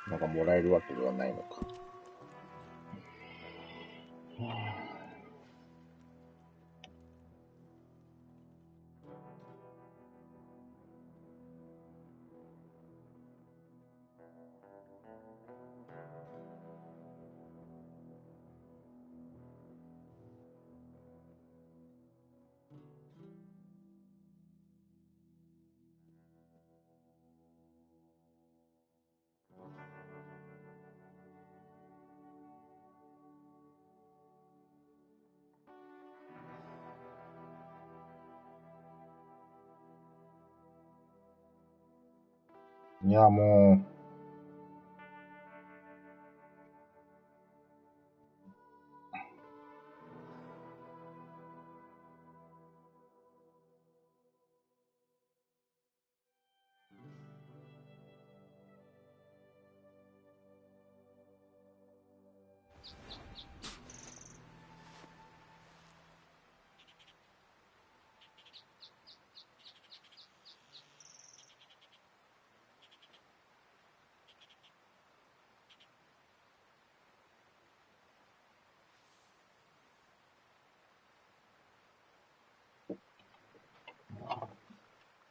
なんかもらえるわけではないのか。いや、もう、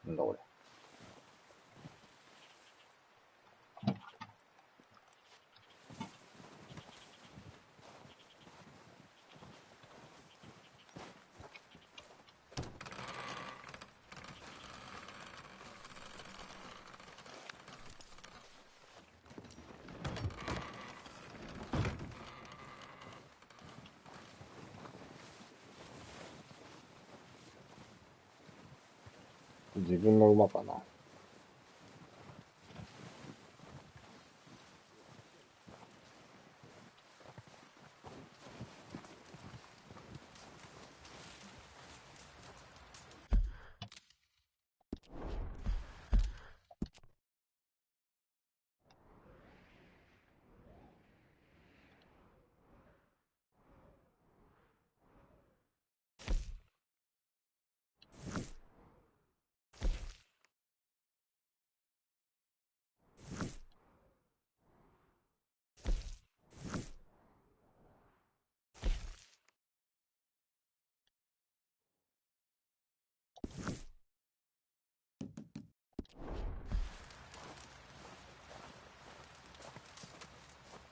なんだこれ。自分の馬かな。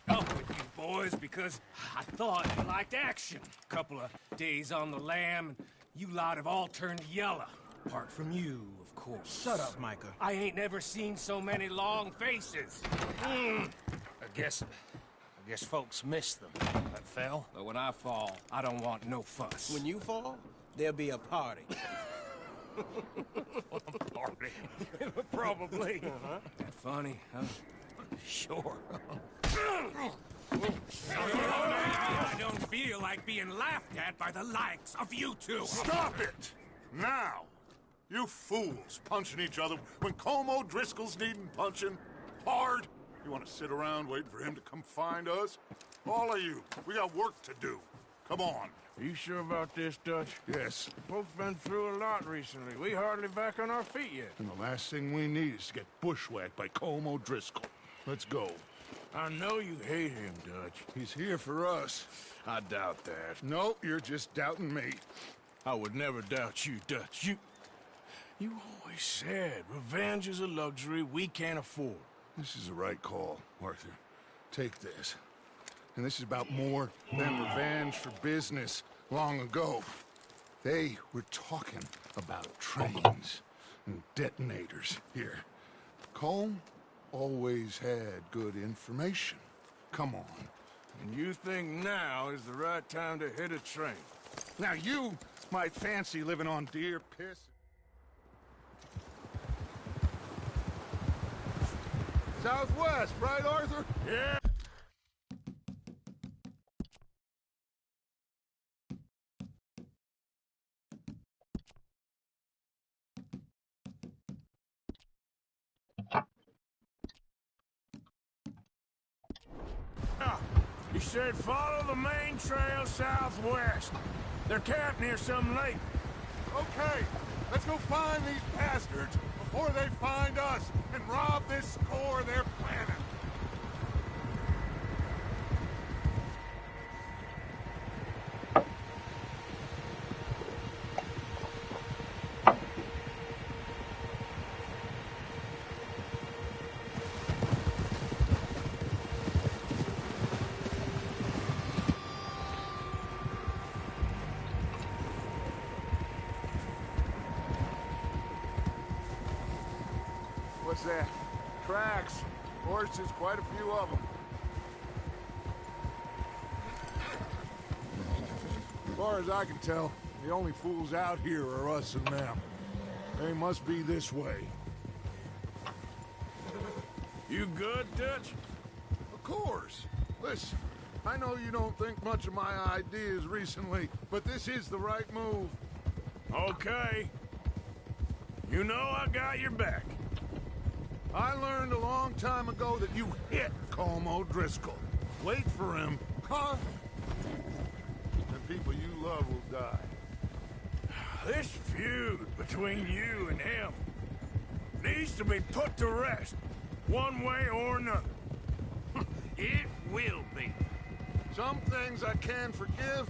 Up with you boys because I thought you liked action. Couple of days on the lam, and you lot have all turned yellow. Apart from you, of course. Shut up, Micah. I ain't never seen so many long faces. I guess folks miss them. That fell. But when I fall, I don't want no fuss. When you fall, there'll be a party. Party? Probably. That funny, huh? Sure. I don't feel like being laughed at by the likes of you two. Stop it! Now! You fools punching each other when Colm O'Driscoll's needing punching. Hard? You want to sit around waiting for him to come find us? All of you, we got work to do. Come on. Are you sure about this, Dutch? Yes. Both been through a lot recently. We hardly back on our feet yet. And the last thing we need is to get bushwhacked by Colm O'Driscoll. Let's go. I know you hate him, Dutch. He's here for us. I doubt that. No, you're just doubting me. I would never doubt you, Dutch. You always said revenge is a luxury we can't afford. This is the right call, Arthur. Take this. And this is about more than revenge for business long ago. They were talking about trains and detonators here. Colm always had good information. Come on. And you think now is the right time to hit a train? Now you might fancy living on deer piss. Southwest, right, Arthur? Yeah. You said follow the main trail southwest. They're camped near some lake. Okay, let's go find these bastards before they find us and rob this score they're planning. What's that? Tracks. Horses, quite a few of them. As far as I can tell, the only fools out here are us and them. They must be this way. You good, Dutch? Of course. Listen, I know you don't think much of my ideas recently, but this is the right move. Okay. You know I got your back. I learned a long time ago that you hit Colm O'Driscoll. Wait for him, huh? And people you love will die. This feud between you and him needs to be put to rest, one way or another. It will be. Some things I can forgive,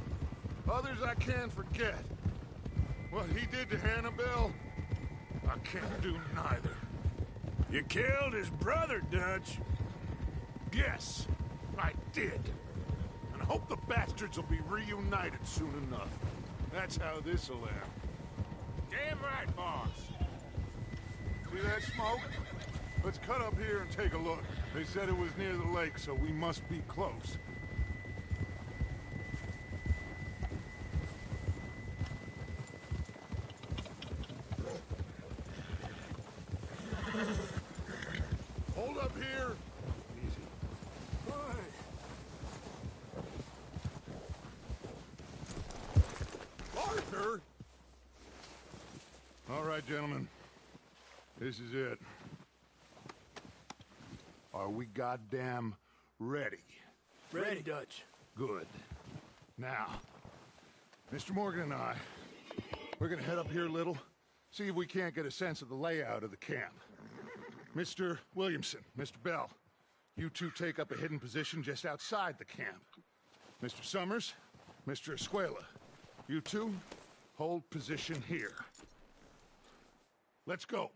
others I can't forget. What he did to Hannibal, I can't do neither. You killed his brother, Dutch. Yes, I did. And I hope the bastards will be reunited soon enough. That's how this'll end. Damn right, boss. See that smoke? Let's cut up here and take a look. They said it was near the lake, so we must be close. Hold up here. Easy. Arthur! All right, gentlemen. This is it. Are we goddamn ready? Ready, Dutch. Good. Now, Mr. Morgan and I, we're gonna head up here a little, see if we can't get a sense of the layout of the camp. Mr. Williamson, Mr. Bell, you two take up a hidden position just outside the camp. Mr. Summers, Mr. Escuela, you two hold position here. Let's go.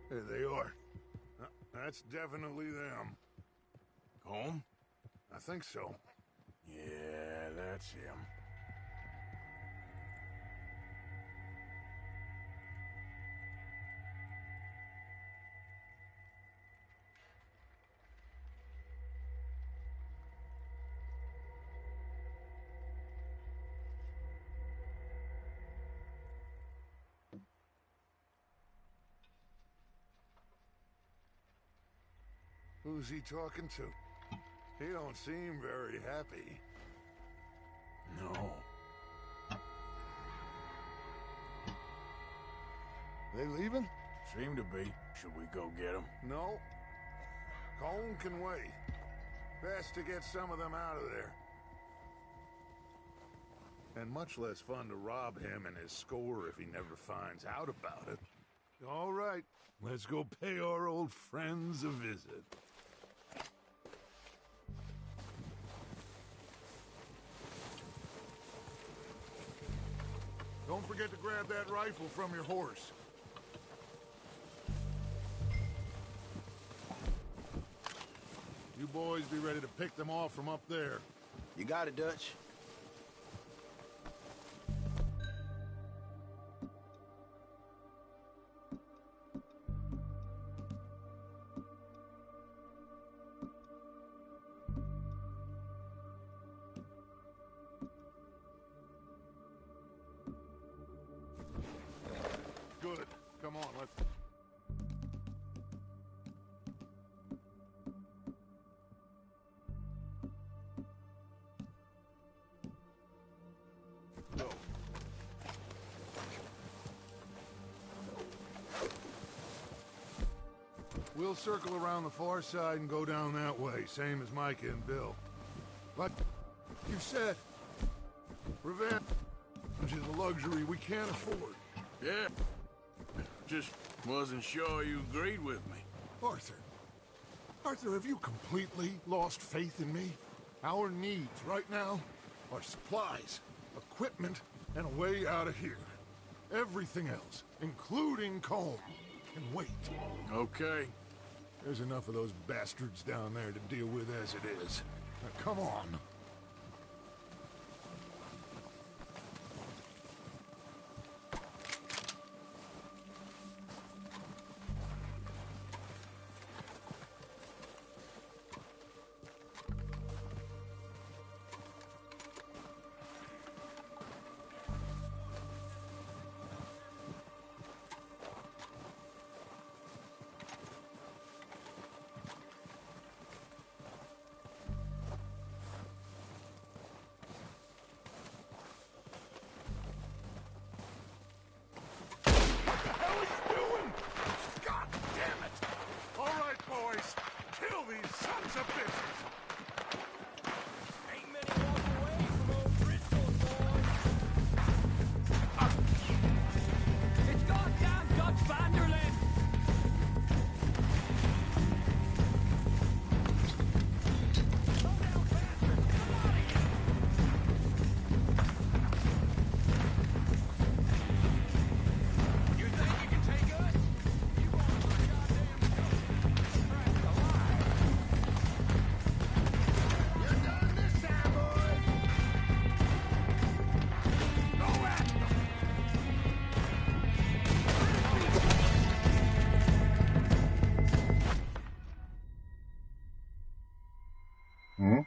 There they are. That's definitely them. Home? I think so. Yeah, that's him. Who's he talking to? He don't seem very happy. No. They leaving? Seem to be. Should we go get him? No. Colm can wait. Best to get some of them out of there. And much less fun to rob him and his score if he never finds out about it. All right, let's go pay our old friends a visit. Don't forget to grab that rifle from your horse. You boys be ready to pick them off from up there. You got it, Dutch. Good. Come on, let's... go. We'll circle around the far side and go down that way, same as Micah and Bill. But you said revenge is a luxury we can't afford. Yeah. Just wasn't sure you agreed with me. Arthur. Arthur, have you completely lost faith in me? Our needs right now are supplies, equipment, and a way out of here. Everything else, including Colm, can wait. Okay. There's enough of those bastards down there to deal with as it is. Now, come on. Hmm?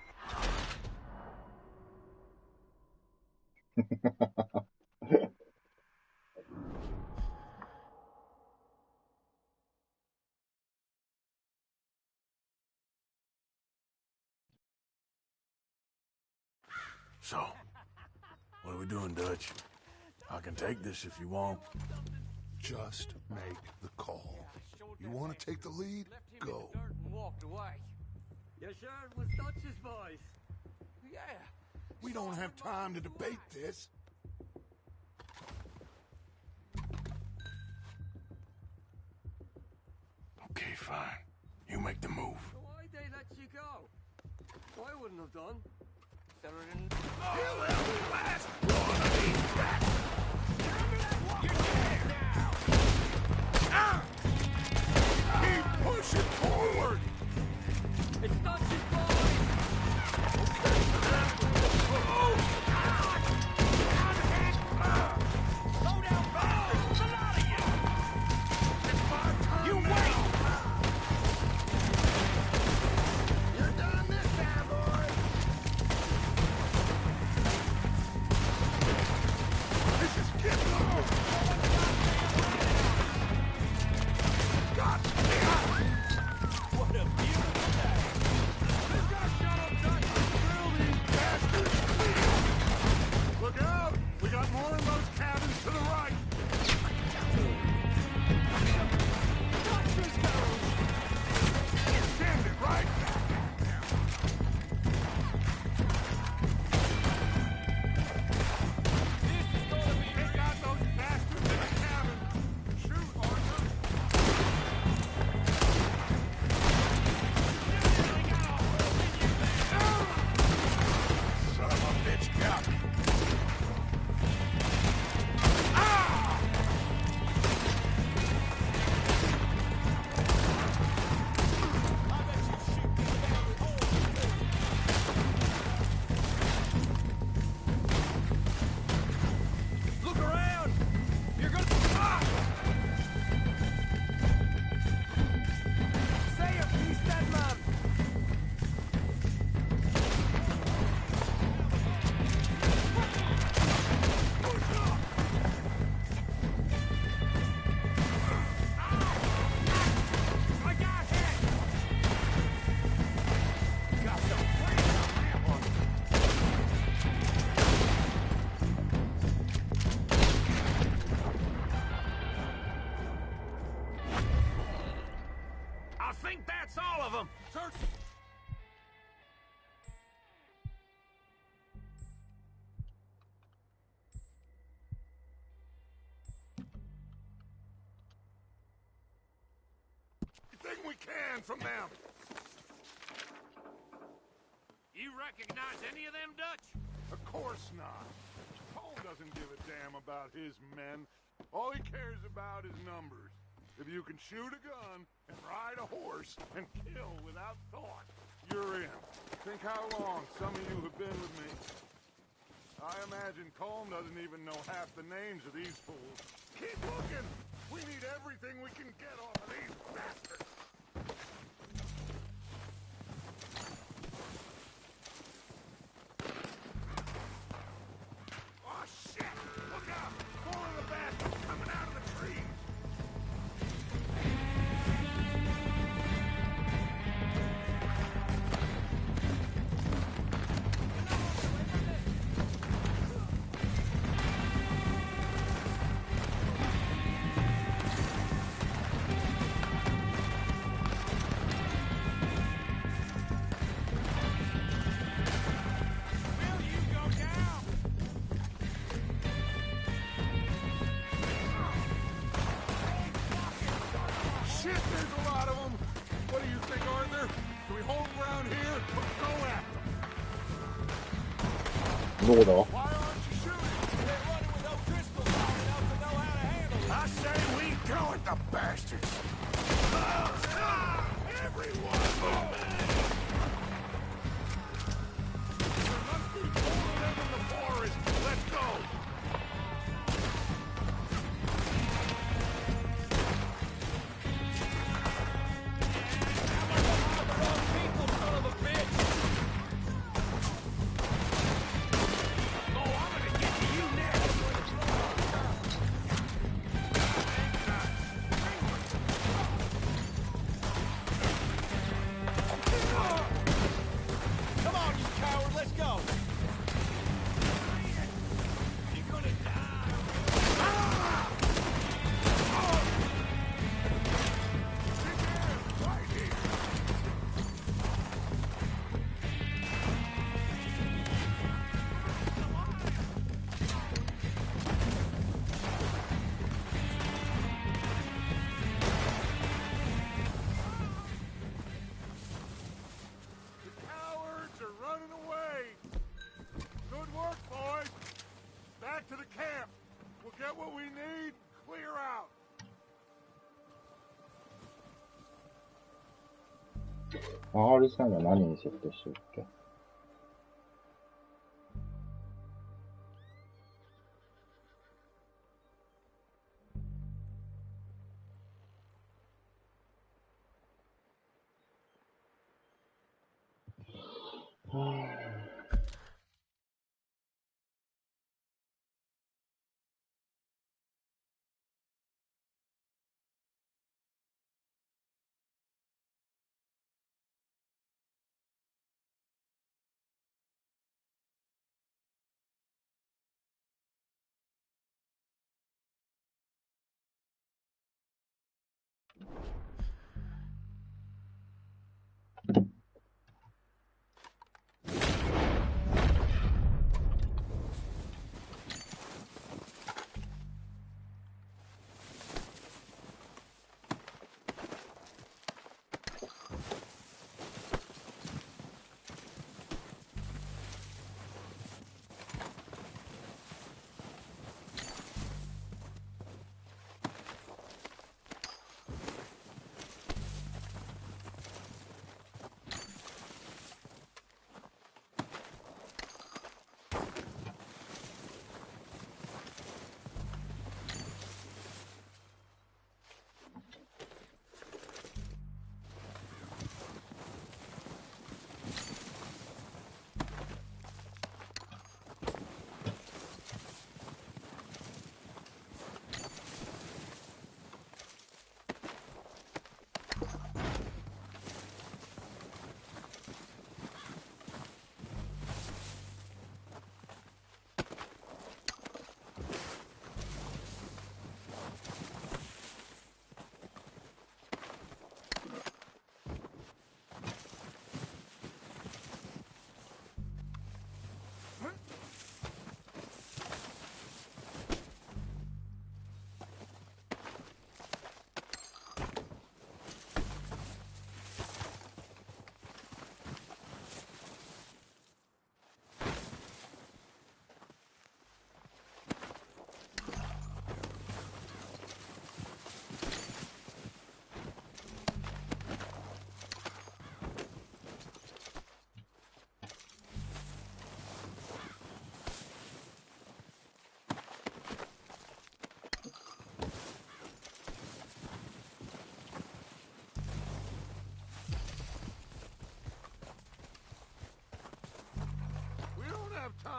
So, what are we doing, Dutch? I can take this if you want. Just make the call. You want to take the lead? Go. Walked away. You sure it was Dutch's voice? Yeah. We don't have time to debate this. Okay, fine. You make the move. So why'd they let you go? I wouldn't have done. Better than... You little last one of these rats! You're dead now! Ah! Keep pushing forward! It's Dutch's voice! Slow down, bastard! A lot of you! You wait! You're done this time, boy! This is getting old! God damn! What a beautiful day! we can from them. You recognize any of them, Dutch? Of course not. Cole doesn't give a damn about his men. All he cares about is numbers. If you can shoot a gun and ride a horse and kill without thought, you're in. Think how long some of you have been with me. I imagine Colm doesn't even know half the names of these fools. Keep looking! We need everything we can get off of these bastards! Oh, shit! Look out! More of the bastards coming out of the trees! Shit, there's a lot of them! What do you think, Arthur? Do we hold ground here or go after them? どこだ Why aren't you shooting? They're running with no crystals long enough to know how to handle it. I say we go at the bastards! Everyone move! There must be more of them in the forest! Let's go! People, son of a bitch! Oh, I'm gonna get to you next! Come on, you coward, let's go! You're gonna die! Right here! The cowards are running away! Good work, boys! Back to the camp! We'll get what we need, clear out! R さんが何に設定してるっけ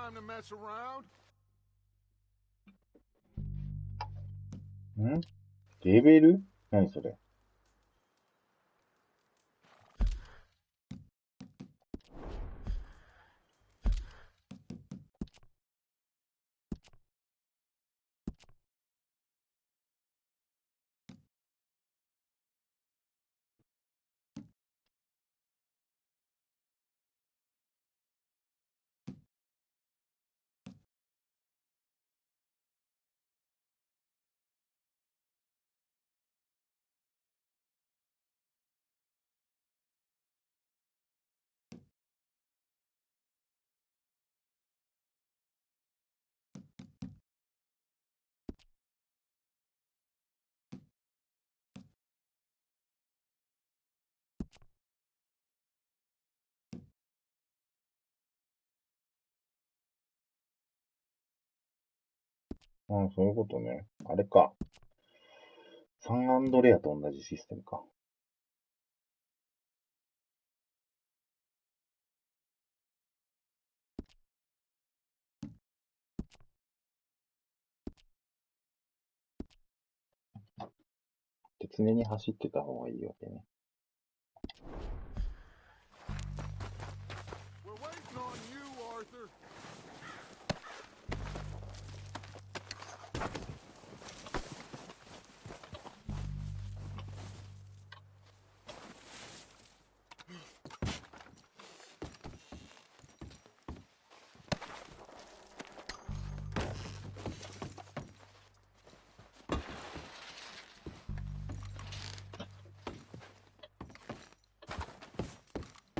time to mess around. んレベル何それ。ああ、そういうことね。あれか。サンアンドレアと同じシステムか。で、常に走ってた方がいいわけね。We're waiting on you, Arthur.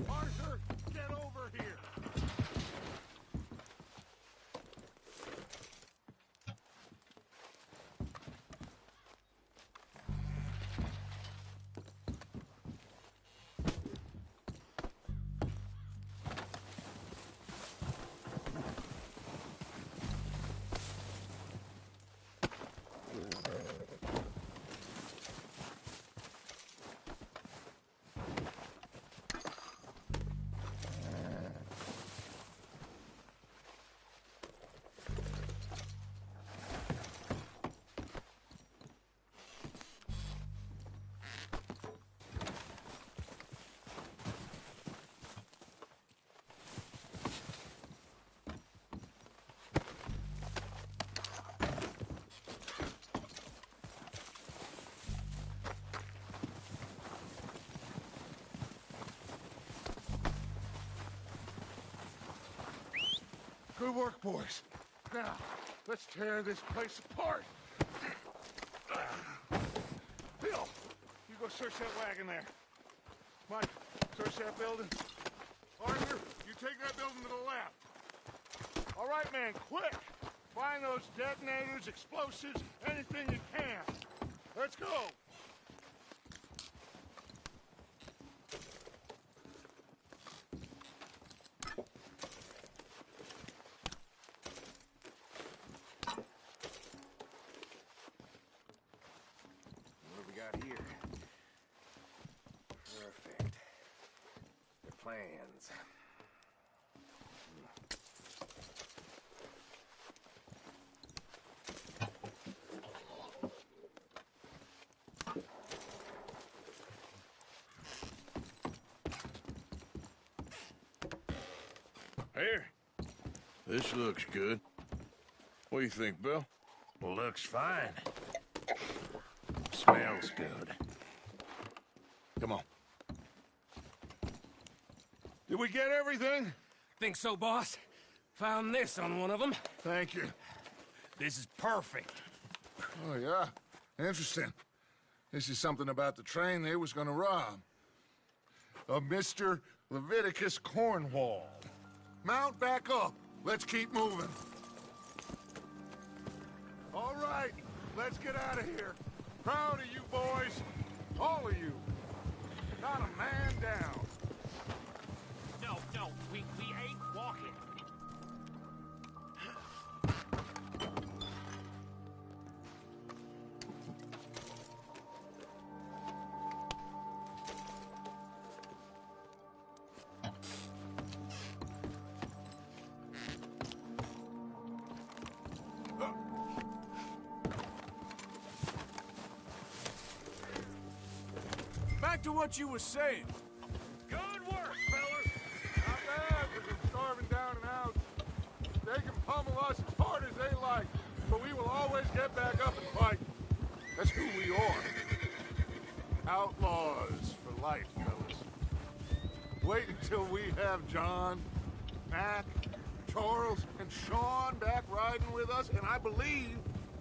Arthur, get over here. Good work, boys. Now, let's tear this place apart. Bill, you go search that wagon there. Mike, search that building. Arthur, you take that building to the left. All right, man, quick. Find those detonators, explosives, anything you can. Let's go. What do we got here? Perfect. The plans. Here. This looks good. What do you think, Bill? Looks fine. Smells good. Come on. Did we get everything? Think so, boss? Found this on one of them. Thank you. This is perfect. Oh, yeah? Interesting. This is something about the train they was gonna rob. A Mr. Leviticus Cornwall. Mount back up. Let's keep moving. All right, let's get out of here. Proud of you boys. All of you. Not a man down. No, we ain't walking. to what you were saying. Good work, fellas. Not bad, because we're starving down and out. They can pummel us as hard as they like, but we will always get back up and fight. That's who we are. Outlaws for life, fellas. Wait until we have John, Mac, Charles, and Sean back riding with us, and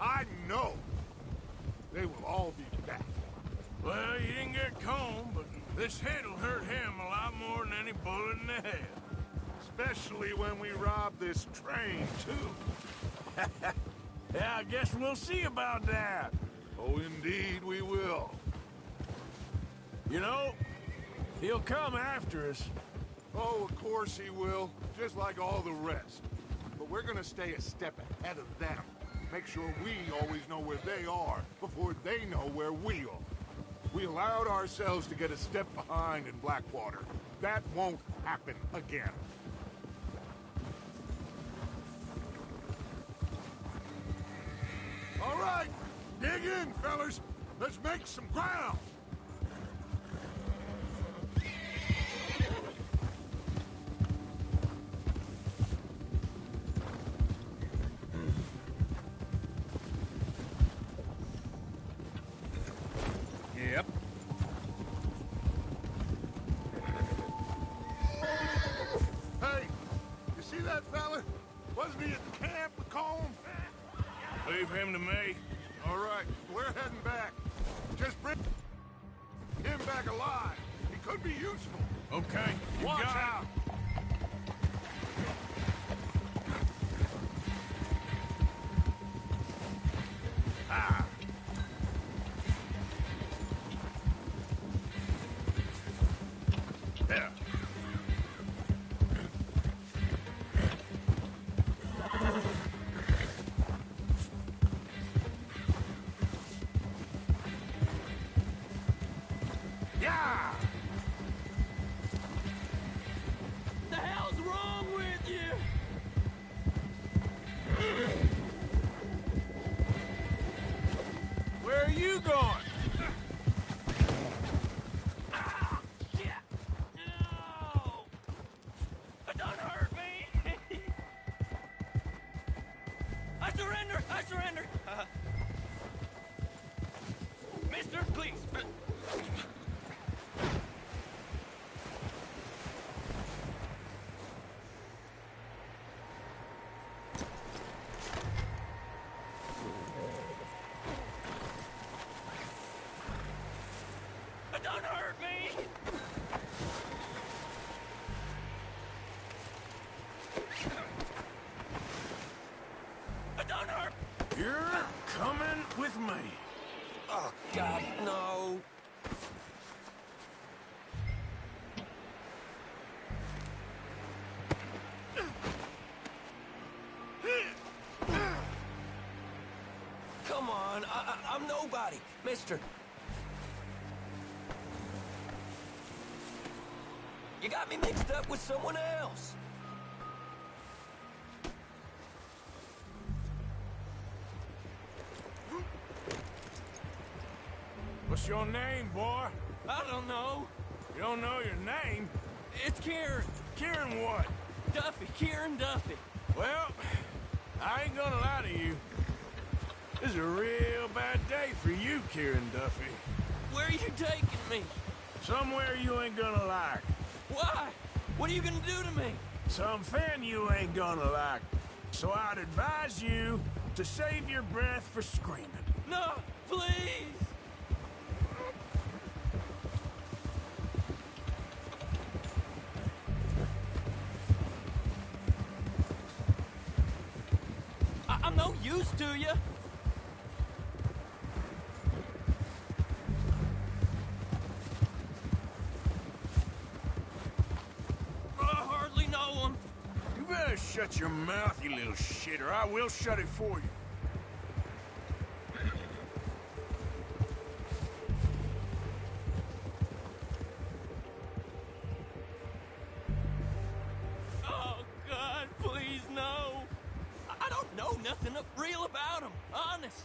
I know, they will all be back. Well, you didn't get Combe, but this hit'll hurt him a lot more than any bullet in the head. Especially when we rob this train, too. Yeah, I guess we'll see about that. Oh, indeed we will. You know, he'll come after us. Oh, of course he will, just like all the rest. But we're gonna stay a step ahead of them. Make sure we always know where they are before they know where we are. We allowed ourselves to get a step behind in Blackwater. That won't happen again. All right, dig in, fellas. Let's make some ground. Yep. Hey, you see that fella? Wasn't he at the camp with Combe? Leave him to me. All right, we're heading back. Just bring him back alive. He could be useful. Okay, you Watch got it. out. Ah. There. Yeah! The hell's wrong with you? Where are you going? Ah, shit! No! Don't hurt me! I surrender! I surrender! Mister, please! Don't hurt me! Don't hurt! You're coming with me. Oh, God, no! Come on, I'm nobody, mister. You got me mixed up with someone else. What's your name, boy? I don't know. You don't know your name? It's Kieran. Kieran what? Duffy. Kieran Duffy. Well, I ain't gonna lie to you. This is a real bad day for you, Kieran Duffy. Where are you taking me? Somewhere you ain't gonna like. Why? What are you gonna do to me? Something you ain't gonna like. So I'd advise you to save your breath for screaming. No, please! I'm no use to you. I hardly know him. You better shut your mouth, you little shit, or I will shut it for you. Oh, God, please, no. I don't know nothing real about him, honest.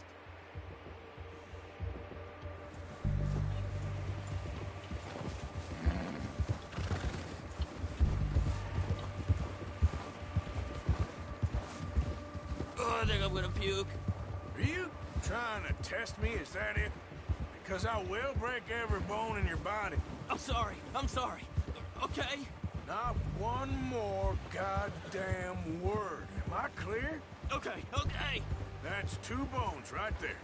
Oh, I think I'm gonna puke. Are you trying to test me? Is that it? Because I will break every bone in your body. I'm sorry. I'm sorry. Okay? Not one more goddamn word. Am I clear? Okay, okay. That's 2 bones right there.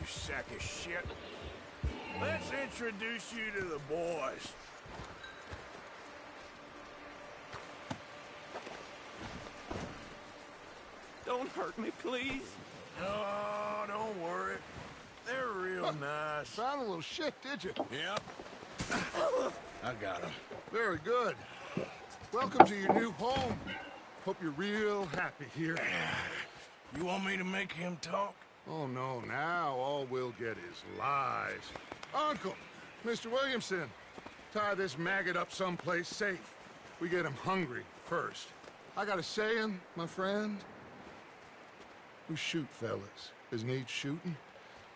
Sack of shit. Let's introduce you to the boys. Don't hurt me, please. Oh, don't worry. They're real nice. Found a little shit, did you? Yep. I got them. Very good. Welcome to your new home. Hope you're real happy here. You want me to make him talk? Oh, no, now all we'll get is lies. Uncle, Mr. Williamson, tie this maggot up someplace safe. We get him hungry first. I got a saying, my friend. We shoot fellas as need shooting,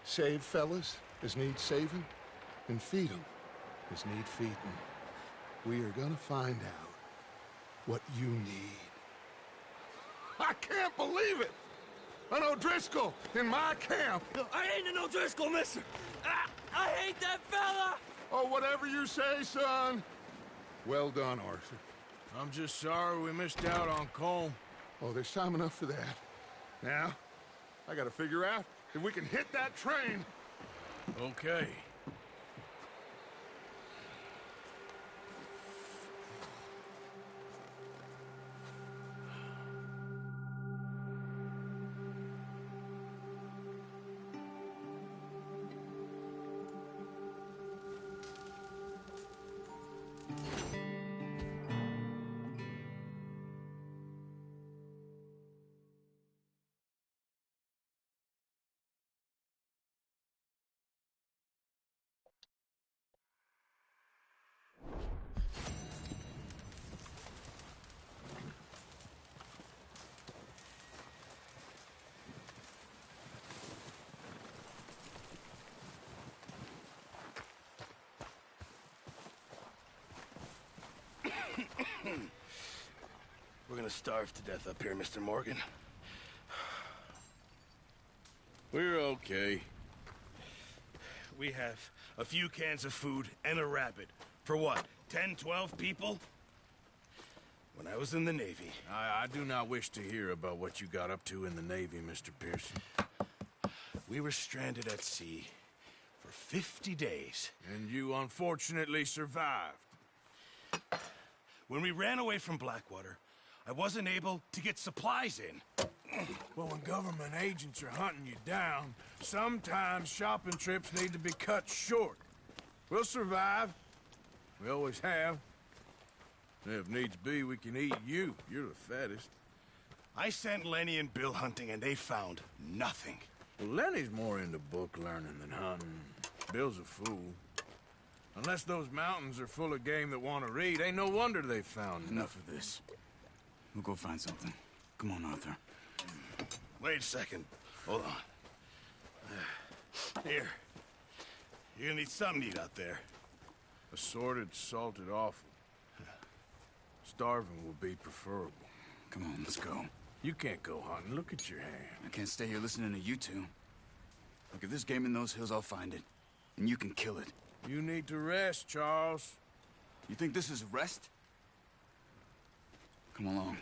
save fellas as need saving, and feed 'em as need feeding. We are gonna find out what you need. I can't believe it! An O'Driscoll in my camp! I ain't an O'Driscoll, mister! I hate that fella! Oh, whatever you say, son. Well done, Arthur. I'm just sorry we missed out on Colm. Oh, there's time enough for that. Now, I gotta figure out if we can hit that train. Okay. We're gonna starve to death up here, Mr. Morgan. We're okay. We have a few cans of food and a rabbit. For what, 10, 12 people? When I was in the Navy... I do not wish to hear about what you got up to in the Navy, Mr. Pearson. We were stranded at sea for 50 days. And you unfortunately survived. When we ran away from Blackwater, I wasn't able to get supplies in. Well, when government agents are hunting you down, sometimes shopping trips need to be cut short. We'll survive. We always have. If needs be, we can eat you. You're the fattest. I sent Lenny and Bill hunting, and they found nothing. Well, Lenny's more into book learning than hunting. Bill's a fool. Unless those mountains are full of game that want to read, ain't no wonder they found Enough of this. We'll go find something. Come on, Arthur. Wait a second. Hold on. Here. You're gonna need something to eat out there. Assorted, salted offal. Starving will be preferable. Come on, let's go. You can't go hunting. Look at your hand. I can't stay here listening to you two. Look, if there's game in those hills, I'll find it. And you can kill it. You need to rest, Charles. You think this is rest? Come along.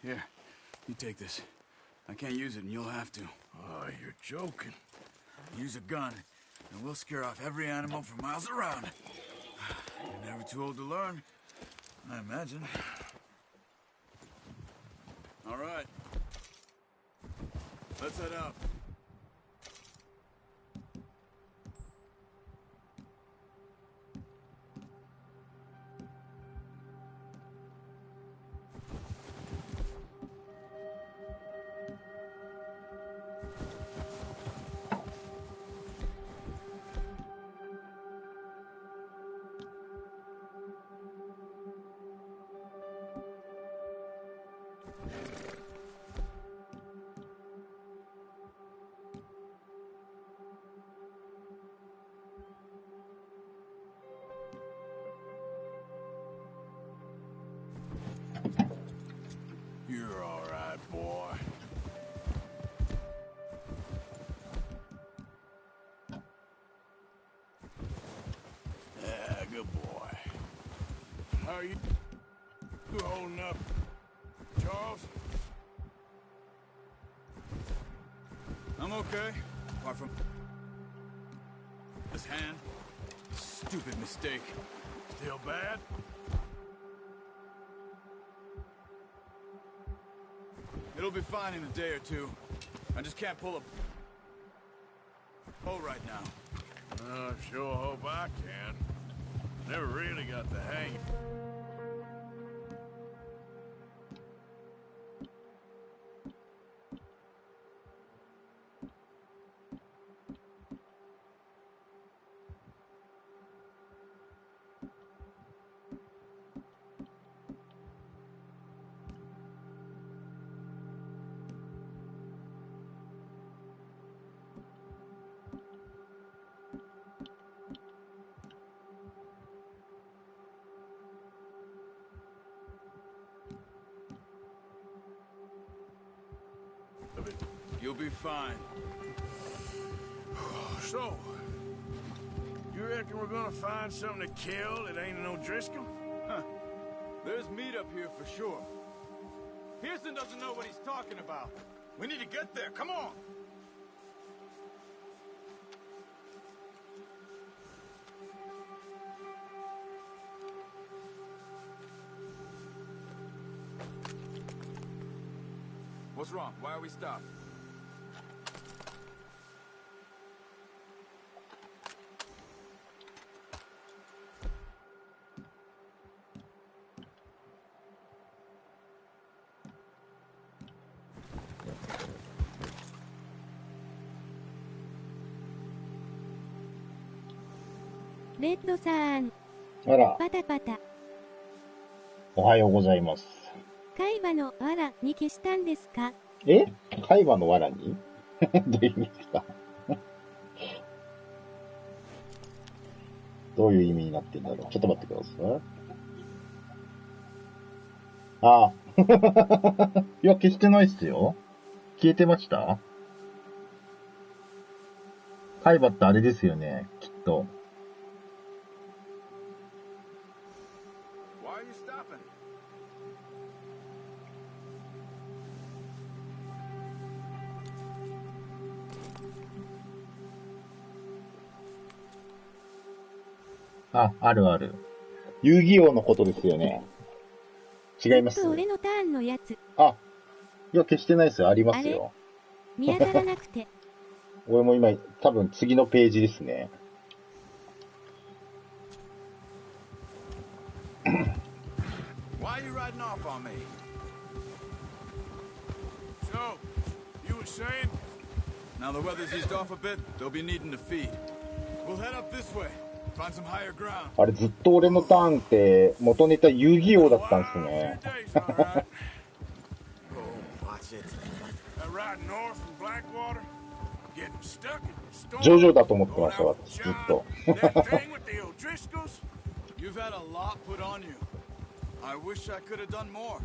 Here, you take this. I can't use it, and you'll have to. Oh, you're joking. Use a gun, and we'll scare off every animal for miles around. You're never too old to learn, I imagine. All right. Let's head out. You're all right, boy. Yeah, good boy. How are you? You holding up, Charles? I'm okay, apart from this hand. Stupid mistake. Still bad? It'll be fine in a day or two. I just can't pull a bow right now. I sure hope I can. Never really got the hang. You'll be fine. So, you reckon we're gonna find something to kill that ain't no Driscoll? Huh. There's meat up here for sure. Pearson doesn't know what he's talking about. We need to get there. Come on. What's wrong? Why are we stopped?レッドさん、あら、パタパタ。おはようございます。海馬の藁に消したんですか？え？海馬の藁にどういう意味ですかどういう意味になってんだろう。ちょっと待ってください。ああ。いや、消してないっすよ。消えてました？海馬ってあれですよね、きっと。Why are you stopping?あ、あるある。遊戯王のことですよね。違います。ちょっと俺のターンのやつ。あ、いや、消してないですよ。ありますよ。見当たらなくて。俺も今、多分次のページですね。Why are you riding off on me? So, you were saying? Now the weather's eased off a bit, they'll be needing to feed. We'll head up this way. Find some higher ground. あれずっと俺のターンって元ネタ遊戯王だったんですね。 A few days, all right. Oh, watch it. That ride north from Blackwater, getting stuck in the storm. ジョジョだと思ってま Going した out 私 with ずっ John, と。 that thing with the O'Driscolls. You've had a lot put on you. I wish I could have done more.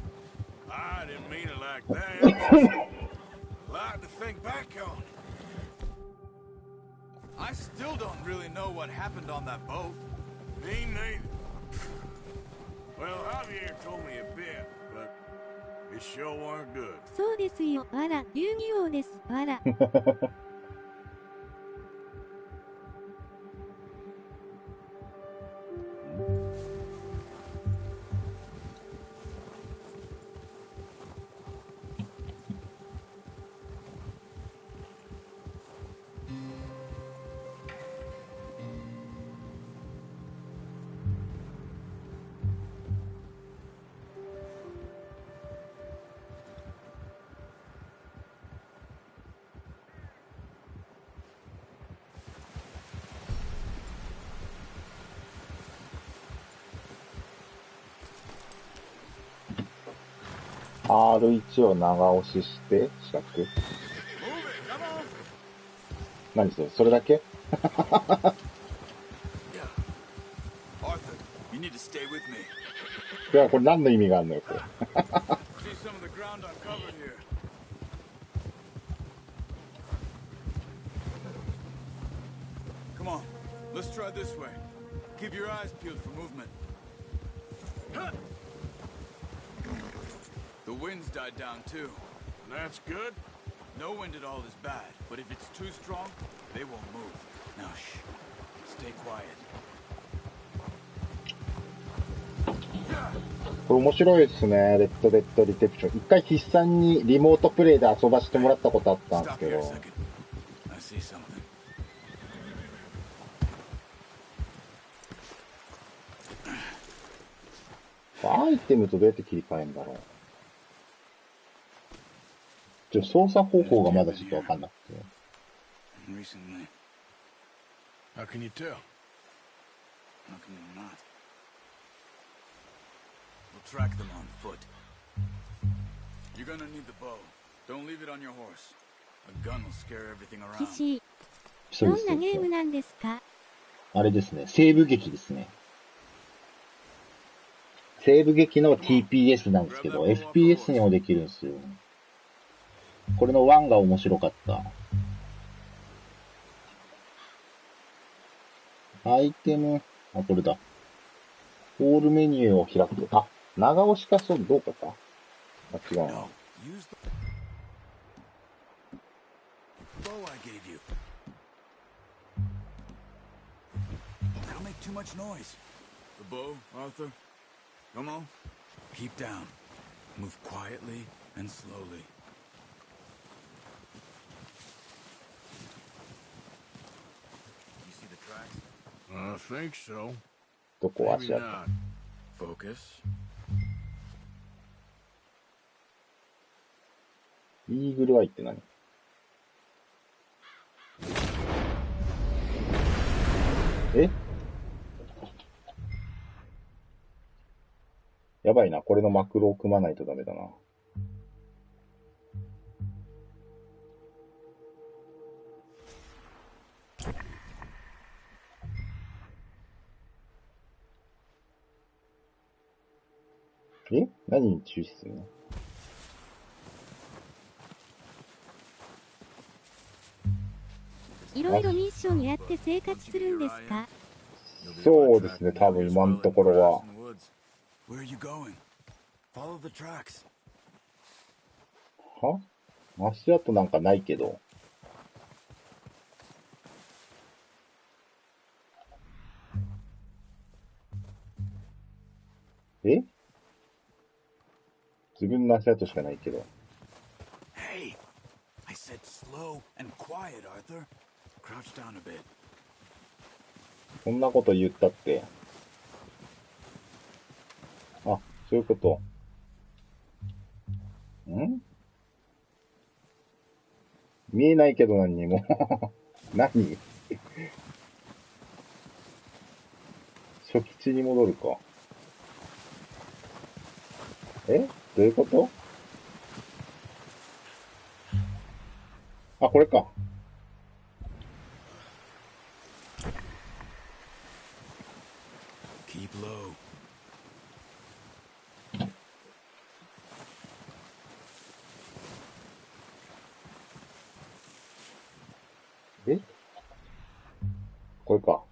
I didn't mean it like that. A lot to think back on. I still don't really know what happened on that boat. Me neither. Well, Javier told me a bit, but it sure weren't good. そうですよ。あら、遊戯王です。あら。R1 を長押しして四角。 Move it, come on. 何それそれだけ？ Yeah. Arthur, you need to stay with me. いやこれ何の意味があるのよこれ。 See some of the ground uncovered here. Come on, let's try this way. Keep your eyes peeled for movement. The wind's died down too. That's good. No wind at all is bad, but if it's too strong, they won't move. Now shh. Stay quiet. これ面白いですね。レッドデッドリセプション。一回筆さんにリモートプレイで遊ばしてもらったことあったんです Stop け here a ど。 second. I see something. アイテムとどうやって切り替えるんだろう。操作方法がまだちょっとわかんなくて。 Recently. How can you tell? How can you not? We'll track them on foot. You're gonna need the bow. Don't leave it on your horse. A gun will scare everything 騎 around. 士、そうですどんなゲームなんですか？あれですね。西部劇ですね。西部劇の TPS なんですけど、FPS にもできるんですよ。これの1が面白かった。アイテム、あ、これだ。オールメニューを開く。あ、長押しかそう、どうかか。あ、違うな。 No, use the bow I gave you. That'll make too much noise. The bow, Arthur? Come on. Keep down. Move quietly and slowly. You see the tracks? I think so. どこ Maybe 足跡。 not. Focus. イーグルアイって何？え？やばいな。これのマクロを組まないとダメだな。え？何に注視するの？いろいろミッションやって生活するんですか？そうですね。多分今のところは。 Where are you going? Follow the tracks. は？足跡なんかないけど。え？自分の足跡しかないけど。 Hey, I said slow and quiet, Arthur. Crouch down a bit. そんなこと言ったって。あ、そういうこと。ん？見えないけど何にも。何？初期地に戻るか。どういうこと？あ、これか。Keep low. これか。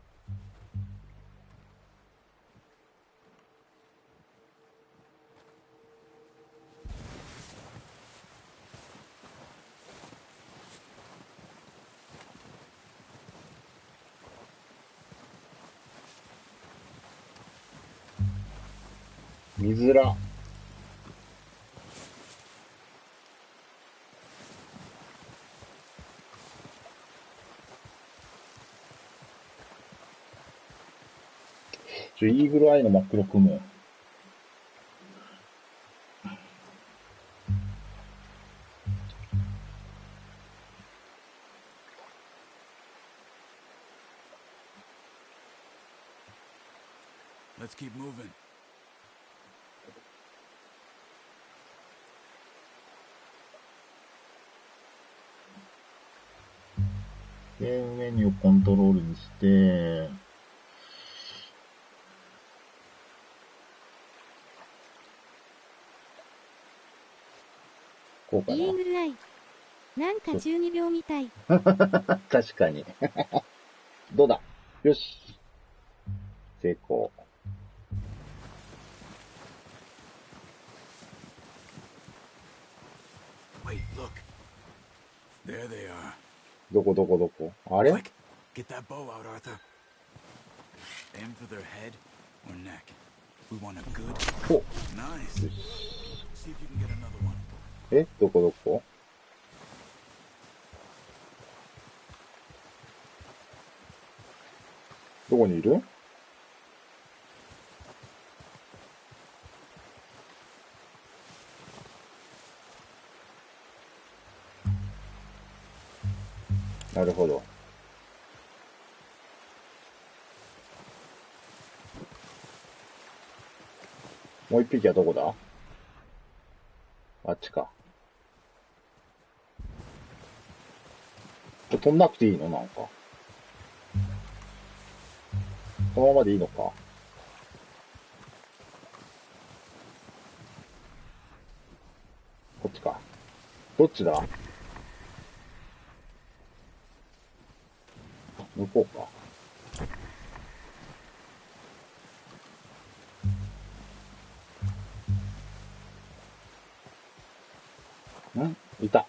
見づら。イーグルアイの真っ黒くむ。Let's keep moving. ゲームメニューをコントロールにして、こうかな。イーグルアイ。なんか12秒みたい。確かに。どうだ？よし。成功。Wait, look. There they are. どこあれ？ Quick, get that bow out, Arthur. Aim for their head or neck. We want a good. Oh. Nice. See if you can get another one. どこ？どこにいる？なるほど。もう一匹はどこだ？あっちか。飛んなくていいの？なんか。このままでいいのか。こっちか。どっちだ？向こうか。いた。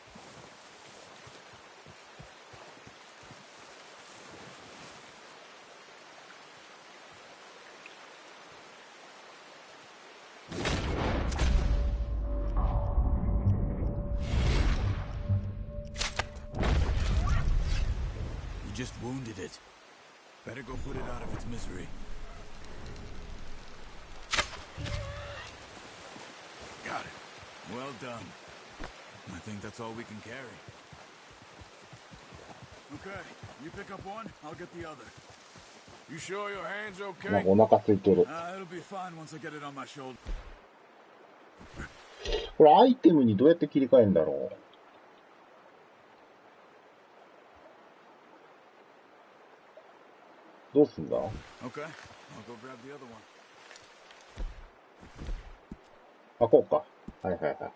You just wounded it. Better go put it out of its misery. Got it. Well done. I think that's all we can carry. Okay, you pick up one, I'll get the other. You sure your hand's なんか okay? お腹空いてる。It'll be fine once I get it on my shoulder. これアイテムにどうやって切り替えるんだろう。どうすんだ？ Okay, I'll go grab the other one. あ、こうか。はいはいはい。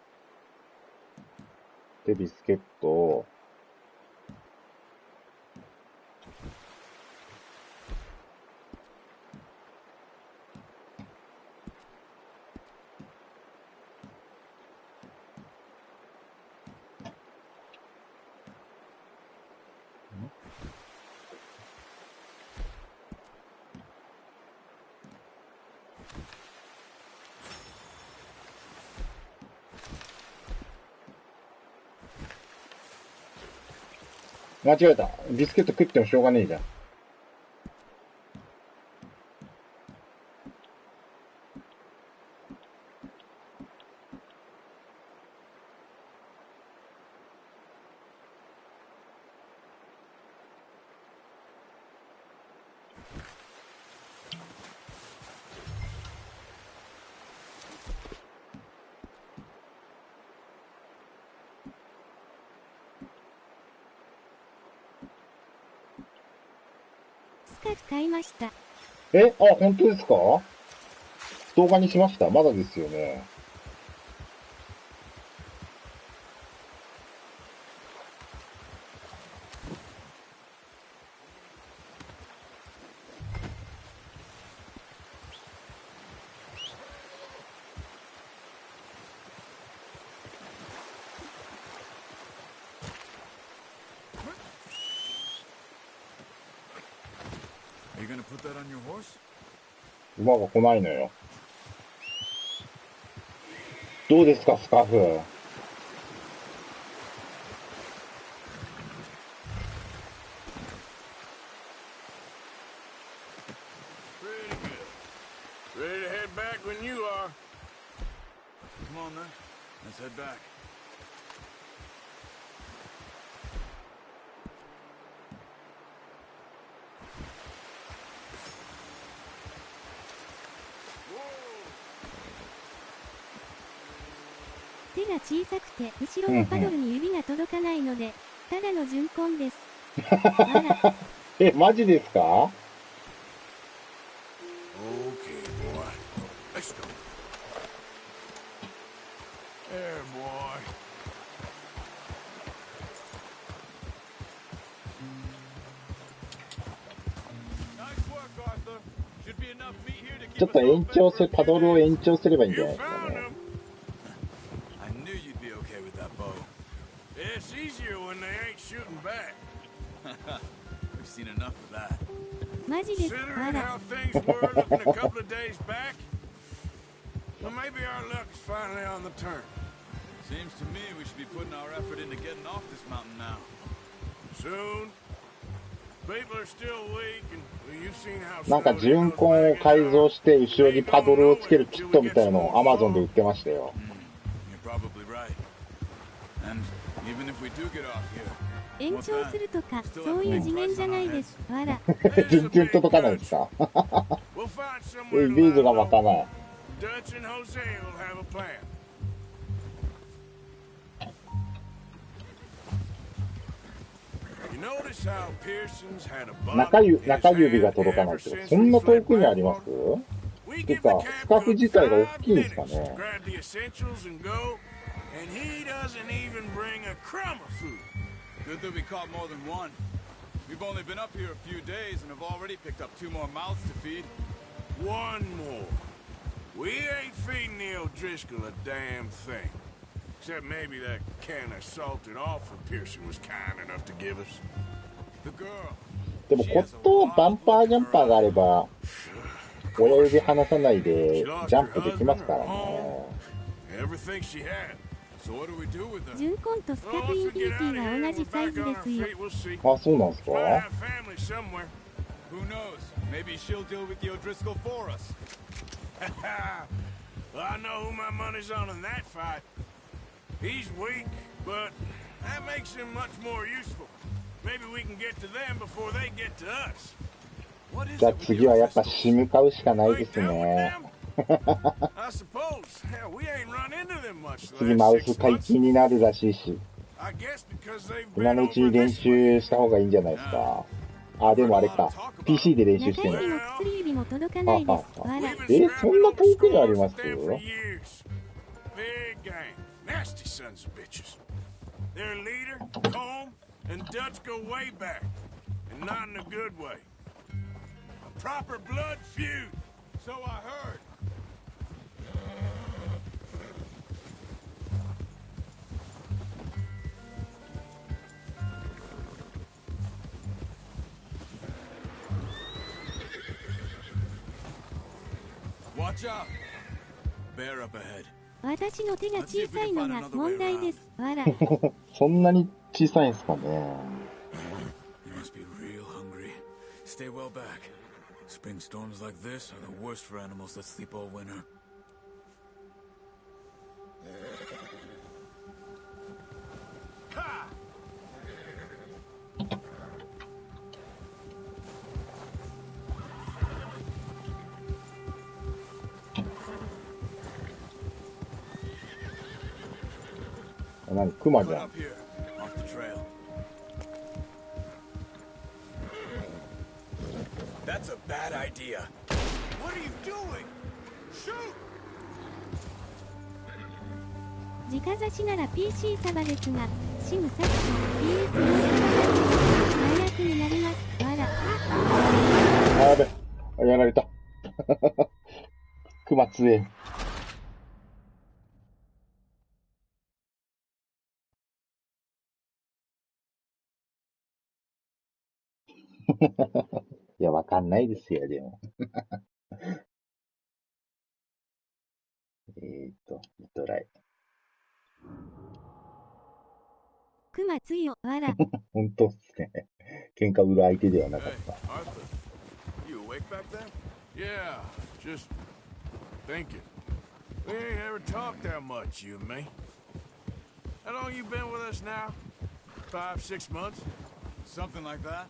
で、ビスケットを、間違えた。ビスケット食ってもしょうがねえじゃん。か買いました。え、あ、本当ですか？動画にしました？まだですよね。Are you gonna put that on your horse? 馬が来ないのよ。どうですか、スカーフ。Pretty good. Ready to head back when you are. Come on then. Let's head back. Whoa! 手が小さくて後ろのパドルに指が届かないので、ただの純根です。あら、え、マジですか？ Okay, boy. Let's go. There, boy. Nice work, Arthur. Should be enough meat here to ちょ keep っと us all 延長 fed せ、 for a パ few ドルを days. 延長すればいいんじゃな You いですか found ね。 him. I knew you'd be okay with that bow. It's easier when they ain't shooting back. We've seen enough of that. マジです。あ Considering ら、 how things were looking a couple of days back, well, maybe our luck is finally on the turn. Seems to me we should be putting our effort into getting off this mountain now. Soon. People are still weak, and well, you've seen how なんか slow 純 those 根を wagons 改造 are. して後ろにパドルをつけるキットみたいのを Amazon で売ってましたよ。 You're probably right. And even if we do get off here, 延長するとか、そういう次元じゃないです。あら、 全然届かないですか？ We'll find え、 somewhere イ to メージ lie が湧 low. かない。 Dutch and Jose will have a plan. You notice how Pearson's had a bomb 中 in his 指が hand 届かない ever けど、 since そんな we 遠 fled くにあります？ Blackwater? We て give か、 the スカーフ camp 自体が大 5きいんですか minutes to ね。 grab the essentials and go, and he doesn't even bring a crumb of food. good that we caught more than one. We've only been up here a few days and have already picked up 2 more mouths to feed. One more. We ain't feeding the O'Driscoll a damn thing. Except maybe that can of salted offal Pearson was kind enough to give us. The girl. でも、コットバンパージャンパーがあれば、親指離さないで She lost ジャン her プできます husband, か her ら home, ね。 everything she had. So what do we do with her? 純根とスカ Well, フイ once ンフ we ィニ get テ out of ィ here が and 同じ we're サイ back ズ on で our すよ。 feet, we'll see. あ、そうなんですか？ Might have family somewhere. Who knows? Maybe she'll deal with the O'Driscoll for us. Well, I know who my money's on in that fight. He's weak, but that makes him much more useful. Maybe we can get to them before they get to us. What is じゃあ it with 次 the はやっぱ O'Driscolls? シム買うしかない You で ain't す dealt with ね。 them? I suppose. Hell, we ain't run into them much the 次マ last ウス 6解 months. 禁になるらしいし、 I guess because they've 今 been のうちに over 練 this way. 習した方がいいんじゃないですか。あ、でもあれか。PC で練習して中るの。指も薬指も届かないです。あら、 We've え、 been そん scrapping な over 遠くにあり scores ま with す？ them for years. Big gang. Nasty sons of bitches. Their leader, Combe, and Dutch go way back. And not in a good way. A proper blood feud. So I heard. 'Watch out! Bear up ahead. 私の手が小さいのが問題です。あら、そんなに小さいんですかね。 You must be real hungry. Stay well back. Spring storms like this are the worst for animals that sleep all winter. Ha! 何、クマじ Cut ゃん。 up here, off the trail. bad idea. What are you doing? Shoot! 直差しなら PC サバですが、シムサクと PS4 サバ大役になります。わら。あ、やべ。やられた。熊強え。いや、わかんないですよ、でも。リトライ。熊つよ、わら。本当っすね。喧嘩売る相手ではなかっ Hey, た。 Arthur. You awake back there? Yeah, just thinking. We ain't ever talked that much, you and me. How long you been with us now? 5, 6 months? Something like that?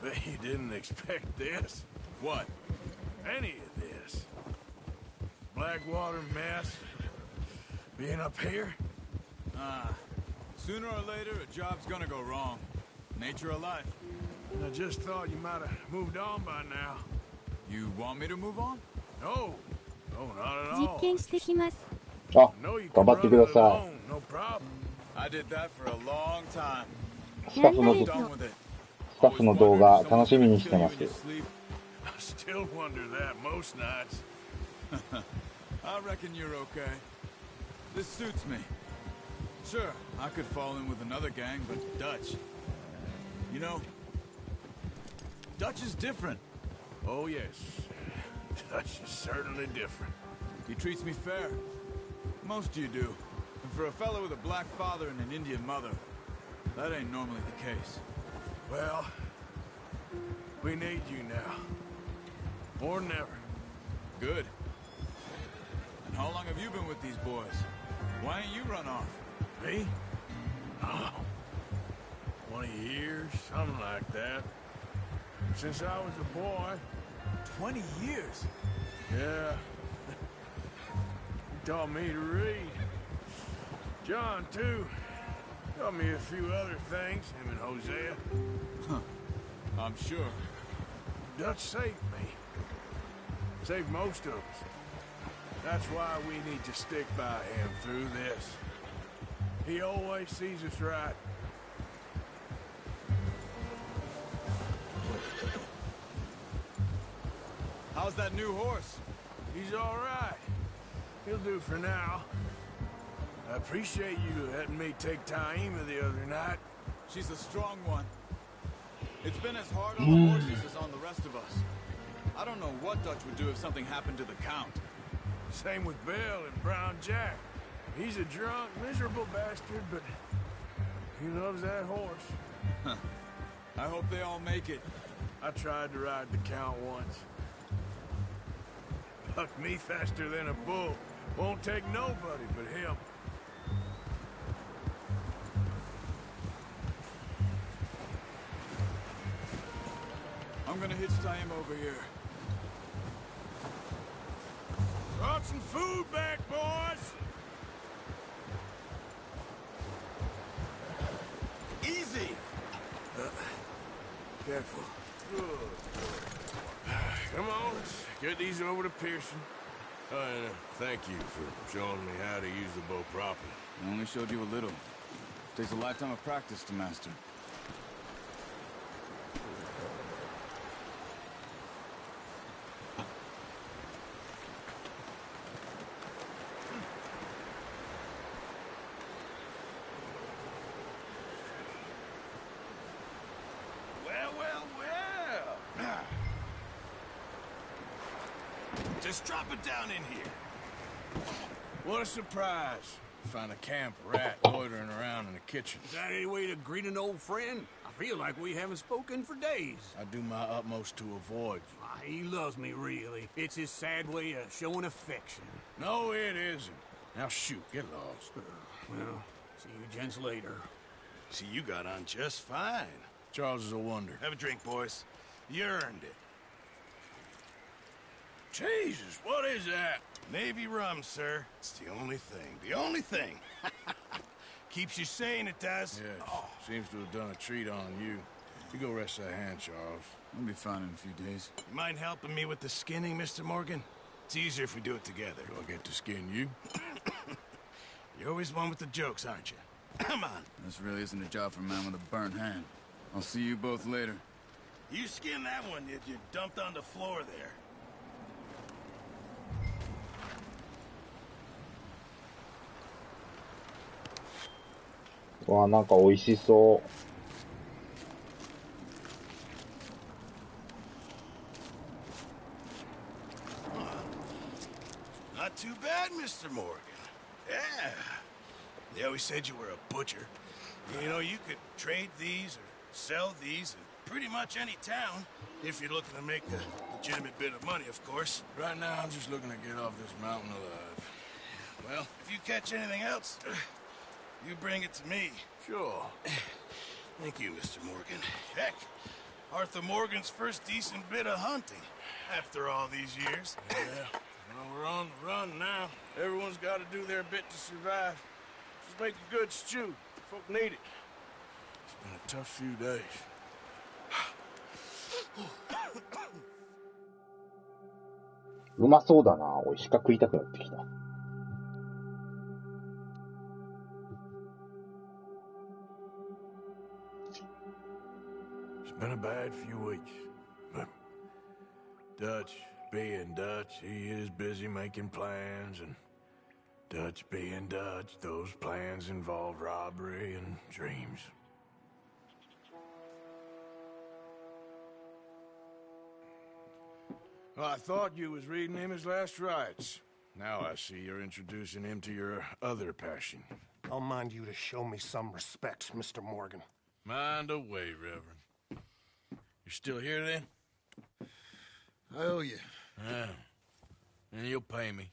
Bet you didn't expect this. What? Any of this. Blackwater mess. Being up here? Sooner or later, a job's gonna go wrong. Nature of life. I just thought you might have moved on by now. You want me to move on? No. No, not at 実 all. 験してきます。あ、 No, you 頑 can 張って run く it ださ alone. No problem. I did that for a long time. い。スタッフの、 I'm ス done with it. タッフの動画楽しみにしてます。 I still wonder that most nights. I reckon you're okay. This suits me. Sure, I could fall in with another gang, but Dutch. You know, Dutch is different. Oh, yes. Dutch is certainly different. He treats me fair. Most of you do. And for a fellow with a black father and an Indian mother, that ain't normally the case. Well, we need you now. More than ever. Good. And how long have you been with these boys? Why ain't you run off? Me? Oh. 20 years, something like that. Since I was a boy. 20 years? Yeah. He taught me to read. John, too. Taught me a few other things, him and Hosea. I'm sure. Dutch saved me. Saved most of us. That's why we need to stick by him through this. He always sees us right. How's that new horse? He's all right. He'll do for now. I appreciate you letting me take Taima the other night. She's a strong one. It's been as hard on the horses as on the rest of us. I don't know what Dutch would do if something happened to the Count. Same with Bill and Brown Jack. He's a drunk, miserable bastard, but he loves that horse. I hope they all make it. I tried to ride the Count once. Bucked me faster than a bull. Won't take nobody but him. I'm gonna hitch Taima over here. Brought some food back, boys! Easy! Careful. Good. Come on, let's get these over to Pearson. And thank you for showing me how to use the bow properly. I only showed you a little. Takes a lifetime of practice to master. Well. Just drop it down in here. What a surprise. Find a camp rat loitering around in the kitchen. Is that any way to greet an old friend? I feel like we haven't spoken for days. I do my utmost to avoid you. He loves me, really. It's his sad way of showing affection. No, it isn't. Now shoot, get lost. Well, see you gents later. See, you got on just fine. Charles is a wonder. Have a drink, boys. You earned it. Jesus, what is that? Navy rum, sir. It's the only thing. The only thing. Keeps you sane, it does. Yes, seems to have done a treat on you. You go rest that hand, Charles. I'll be fine in a few days. You mind helping me with the skinning, Mr. Morgan? It's easier if we do it together. Do I get to skin you? You're always one with the jokes, aren't you? Come on. This really isn't a job for a man with a burnt hand. I'll see you both later. You skinned that one, did you? Dumped on the floor there.わあ、なんか美味しそう。Not too bad, Mr. Morgan. Yeah. They always said you were a butcher. You know, you could trade these or sell these in pretty much any town, if you're looking to make a legitimate bit of money, of course. Right now, I'm just looking to get off this mountain alive. Well, if you catch anything else, you bring it to me. Sure. Thank you, Mr. Morgan. Heck, Arthur Morgan's first decent bit of hunting after all these years. Yeah. Well, we're on the run now. Everyone's got to do their bit to survive. Just make a good stew. Folk need it. It's been a tough few days. うまそうだな。おい、鹿食いたくなってきた。It's been a bad few weeks, but Dutch being Dutch, he is busy making plans, and Dutch being Dutch, those plans involve robbery and dreams. Well, I thought you was reading him his last rites. Now I see you're introducing him to your other passion. I'll mind you to show me some respect, Mr. Morgan. Mind away, Reverend. You're still here, then? I owe you. Yeah. And you'll pay me.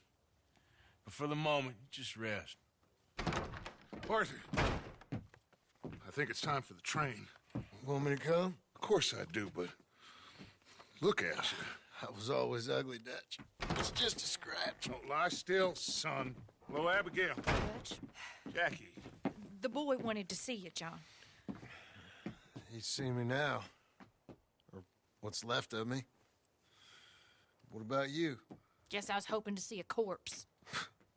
But for the moment, just rest. Arthur, I think it's time for the train. Want me to come? Of course I do, but look at you. I was always ugly, Dutch. It's just a scratch. Don't lie still, son. Hello, Abigail. Dutch, Jackie. the boy wanted to see you, John. He's seen me now. Or what's left of me. What about you? Guess I was hoping to see a corpse.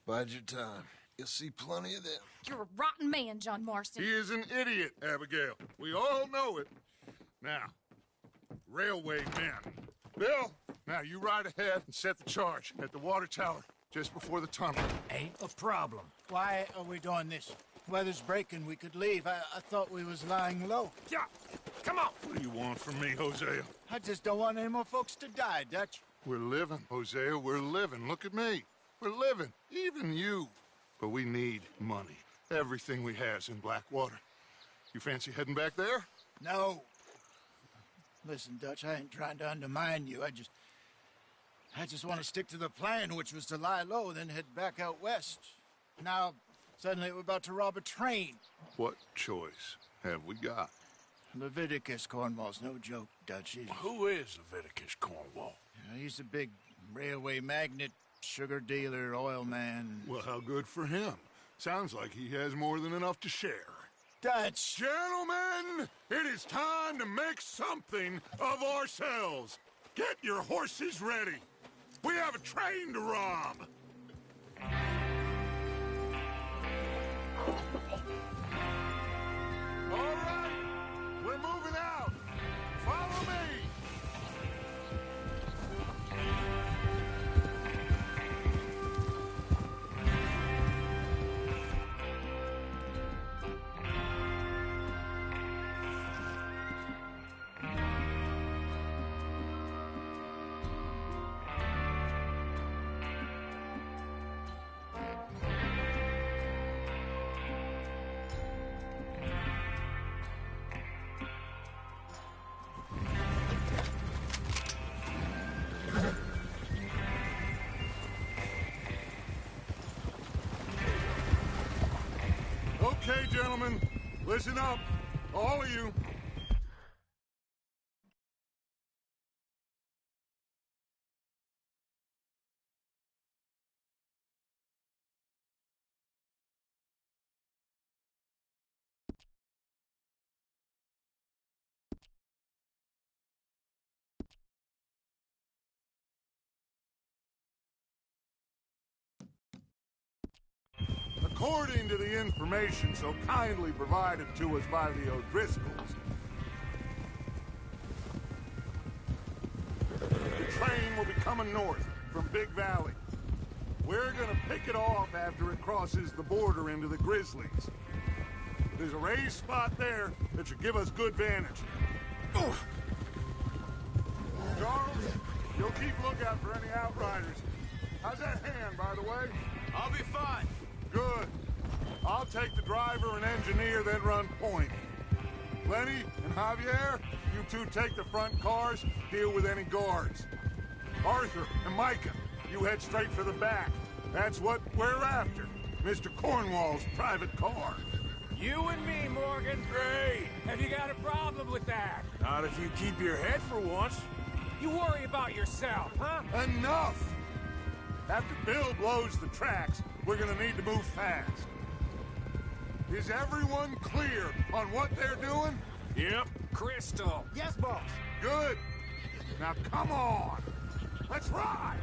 Bide your time. You'll see plenty of them. You're a rotten man, John Marston. He is an idiot, Abigail. We all know it. Now, railway men. Bill, now you ride ahead and set the charge at the water tower just before the tunnel. Ain't a problem. Why are we doing this? Weather's breaking. We could leave. I thought we was lying low. Yeah, come on. What do you want from me, Hosea? I just don't want any more folks to die, Dutch. We're living, Hosea. We're living. Look at me. We're living. Even you. But we need money. Everything we has in Blackwater. You fancy heading back there? No. Listen, Dutch, I ain't trying to undermine you. I just want to stick to the plan, which was to lie low, then head back out west. Now, suddenly we're about to rob a train. What choice have we got? Leviticus Cornwall's no joke, Dutch. Who is Leviticus Cornwall? He's a big railway magnate, sugar dealer, oil man. Well, how good for him. Sounds like he has more than enough to share. Dutch! Gentlemen, it is time to make something of ourselves. Get your horses ready. We have a train to rob. All right, we're moving out. Follow me. Okay, gentlemen, listen up, all of you. According to the information so kindly provided to us by the O'Driscolls, the train will be coming north from Big Valley. We're gonna pick it off after it crosses the border into the Grizzlies. There's a raised spot there that should give us good vantage. Charles, you'll keep lookout for any outriders. How's that hand, by the way? I'll be fine. Good. I'll take the driver and engineer, then run point. Lenny and Javier, you two take the front cars, deal with any guards. Arthur and Micah, you head straight for the back. That's what we're after. Mr. Cornwall's private car. You and me, Morgan. Great. Have you got a problem with that? Not if you keep your head for once. You worry about yourself, huh? Enough! After Bill blows the tracks, we're gonna need to move fast. Is everyone clear on what they're doing? Yep. Crystal. Yes, boss. Good. Now come on. Let's ride.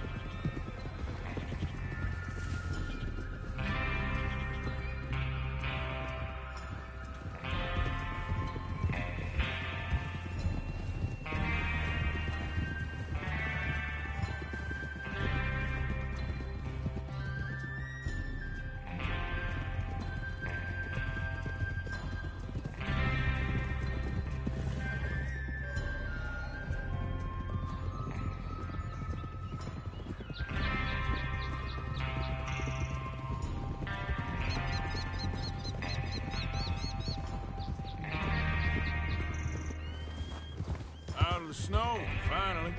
Out of the snow, finally.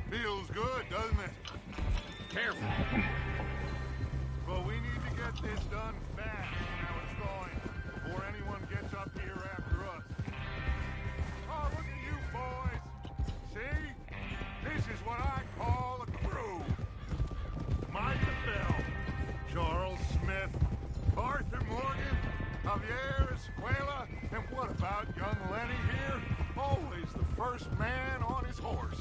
Feels good, doesn't it? Careful. But we need to get this done fast now it's thawing, before anyone gets up here after us. Oh, look at you boys. See? This is what I call a crew. Micah Bell, Charles Smith, Arthur Morgan, Javier Escuela, and what about young Lenny here? Always the first man on his horse.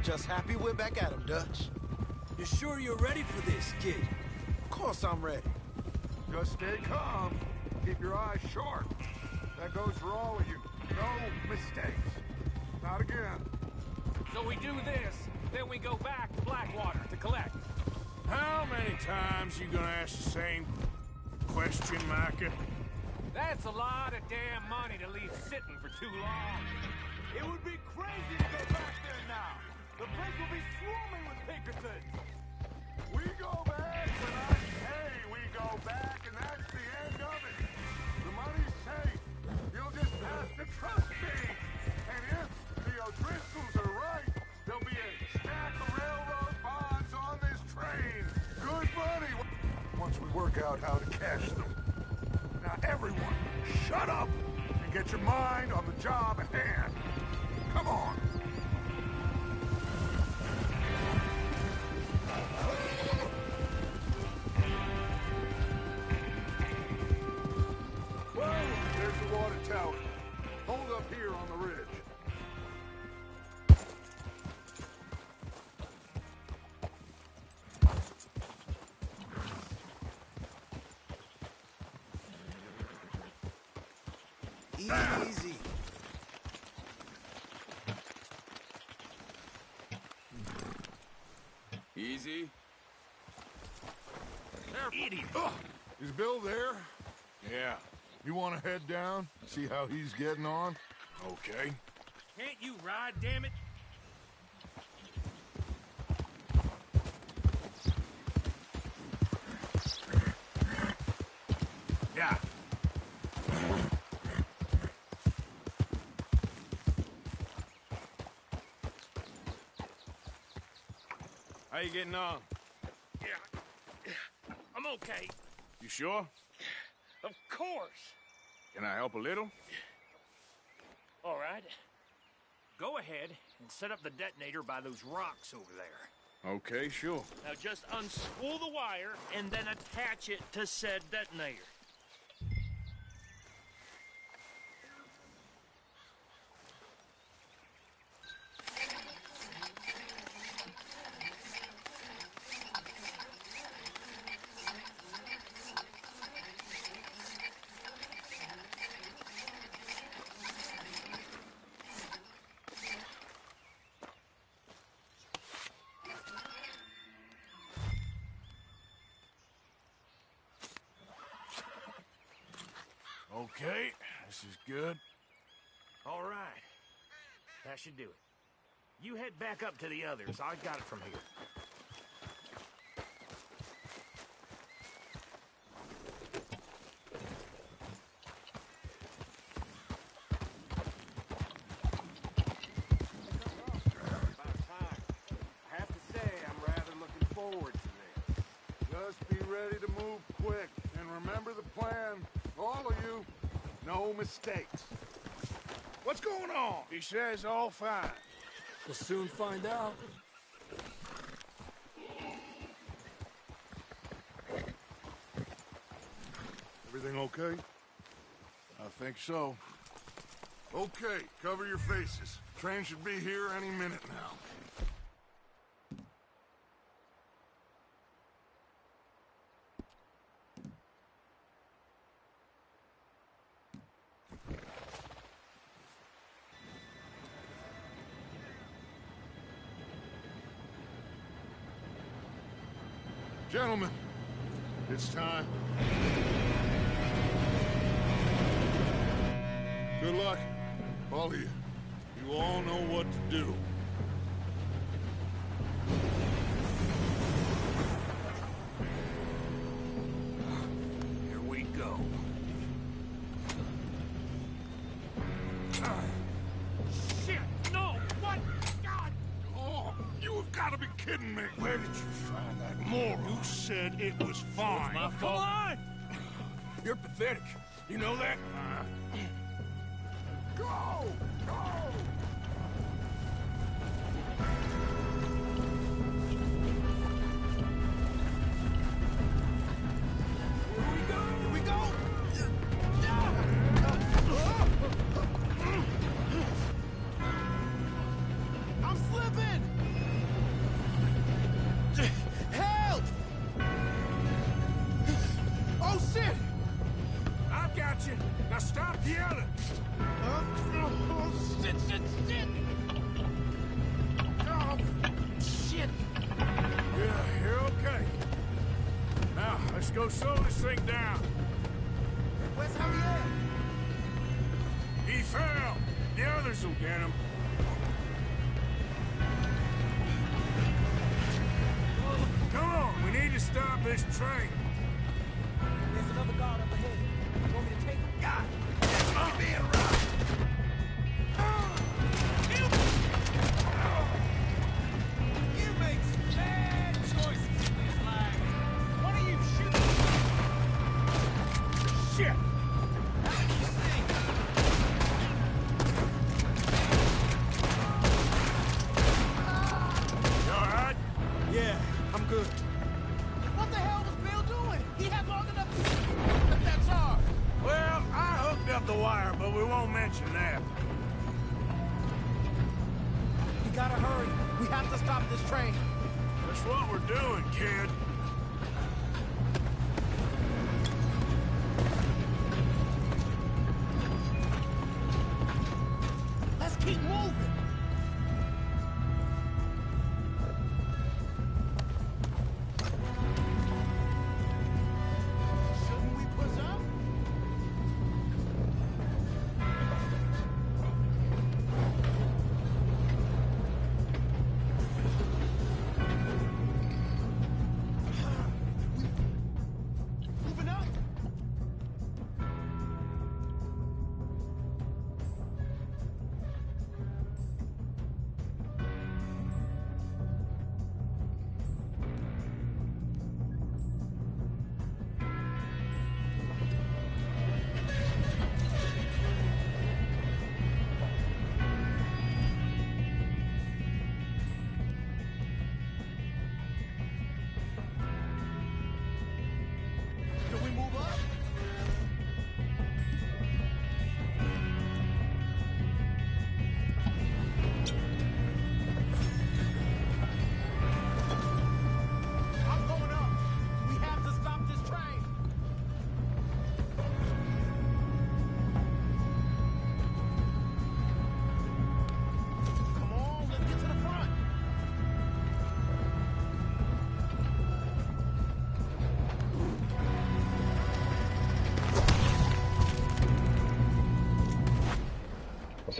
Just happy we're back at him, Dutch. You sure you're ready for this, kid? Of course I'm ready. Just stay calm. Keep your eyes sharp. That goes for all of you. No mistakes. Not again. So we do this, then we go back to Blackwater to collect. How many times you gonna ask the same question, Micah? That's a lot of damn money to leave sitting for too long. It would be crazy to go back there now. The place will be swarming with Pinkertons. We go back when I say we go back, and that's the end of it. The money's safe. You'll just have to trust me. And if the O'Driscolls are right, there'll be a stack of railroad bonds on this train. Good money. Once we work out how to cash them. Now everyone, shut up and get your mind on the job at hand. Come on. Whoa, there's the water tower. Hold up here on the ridge. Easy. Easy. Idiot. Is Bill there? Yeah. You want to head down, see how he's getting on? Okay. Can't you ride, damn it? Yeah. How you getting on? Yeah. I'm okay. You sure? Of course. Can I help a little? All right. Go ahead and set up the detonator by those rocks over there. Okay, sure. Now just unspool the wire and then attach it to said detonator. Okay, this is good. All right. That should do it. You head back up to the others. I got it from here. About time. I have to say, I'm rather looking forward to this. Just be ready to move quick. And remember the plan. All of you. No mistakes. What's going on? He says all fine. We'll soon find out. Everything okay? I think so. Okay, cover your faces. Train should be here any minute now. Gentlemen, it's time. Good luck, all of you. You all know what to do. Here we go. Shit! No! What? God! Oh, you have got to be kidding me. Where did you find that moron? You said it was fine. My fault. Come on! You're pathetic. You know that? Go! Go! Here we go! I'm slipping! Help! Oh, shit! I've got you. Now stop yelling. Oh, shit, shit, shit! Oh, shit! Yeah, you're okay. Now, let's go slow this thing down. Where's Javier? He fell. The others will get him. Come on, we need to stop this train. There's another guard up ahead. You want me to take him? God! I'm being robbed. You make some bad choices in this life. What are you shooting? Shit! How did you think? You alright? Yeah, I'm good. What the hell was Bill doing? He had long enough to up that tar. Well, I hooked up the wire, but we won't mention that. We gotta hurry. We have to stop this train. That's what we're doing, kid. Let's keep moving. Shouldn't we push up?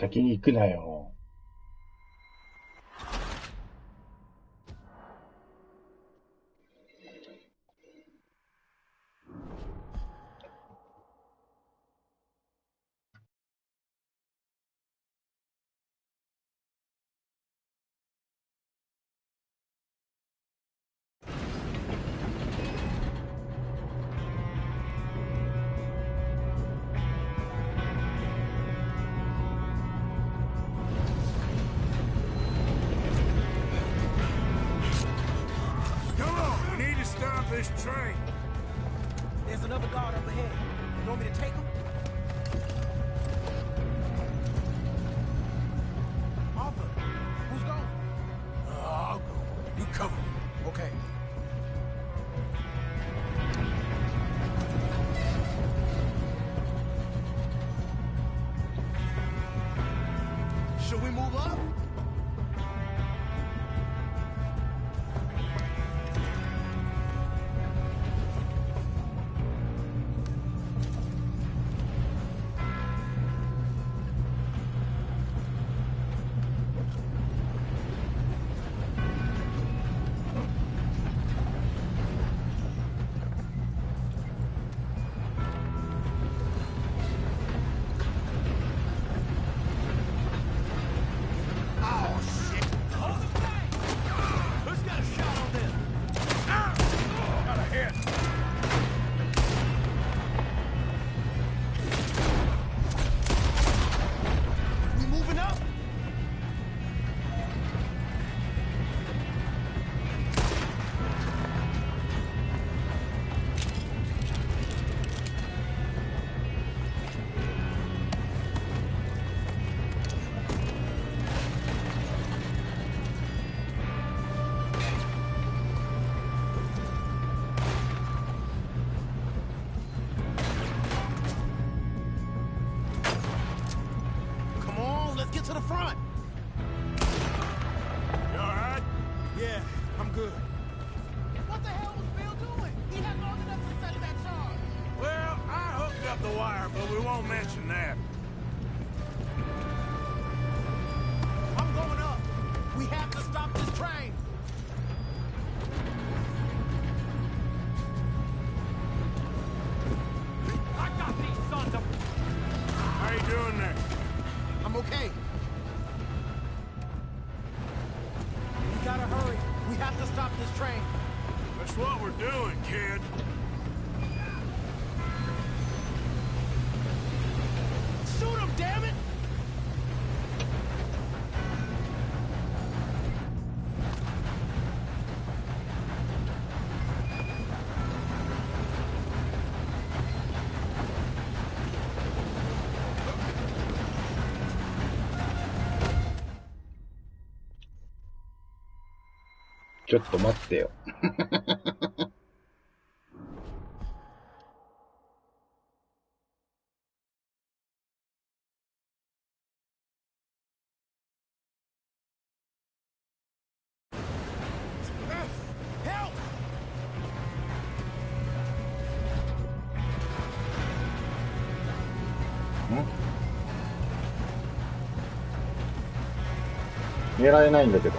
先に行くなよ。This train. There's another guard up ahead. You want me to take him? Arthur, who's going? I'll go. You cover me. Okay. Should we move up? To the front. You all right? Yeah, I'm good. What the hell was Bill doing? He had long enough to set that charge. Well, I hooked up the wire, but we won't mention that. I'm going up. We have to stop this train. I got these sons of... How you doing there? I'm okay. We gotta hurry. We have to stop this train. That's what we're doing, kid. Shoot him, damn it!ちょっと待ってよ。寝られないんだけど。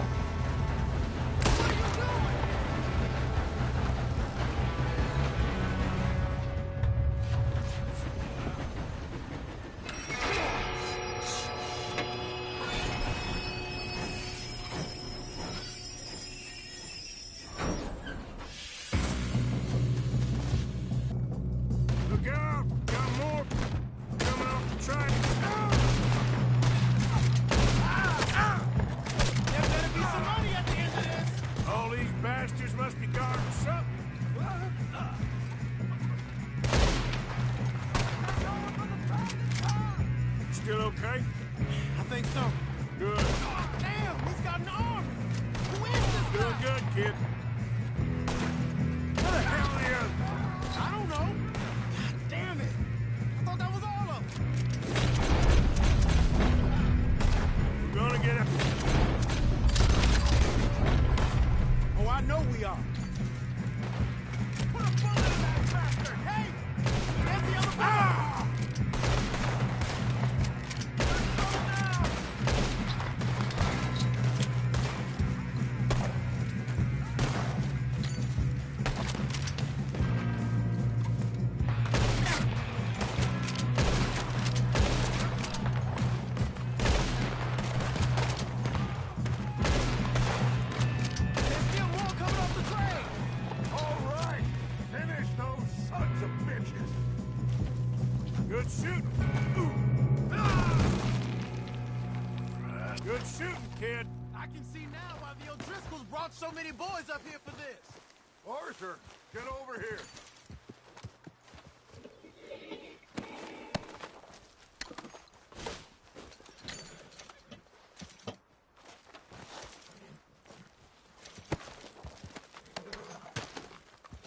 Look out! Got more coming off the train. There better be some money at the end of this. All these bastards must be guarding something. Still okay? I think so. Good. Damn, he's got an army. Who is this Doing guy? good, kid. Where the hell are the others? I don't know. God damn it. I thought that was all of them. We're gonna get it. Oh, I know we are. Put a bullet in that bastard. Hey, there's the other bullet. Good shooting. Good shooting, kid. I can see now why the O'Driscolls brought so many boys up here for this. Arthur, get over here.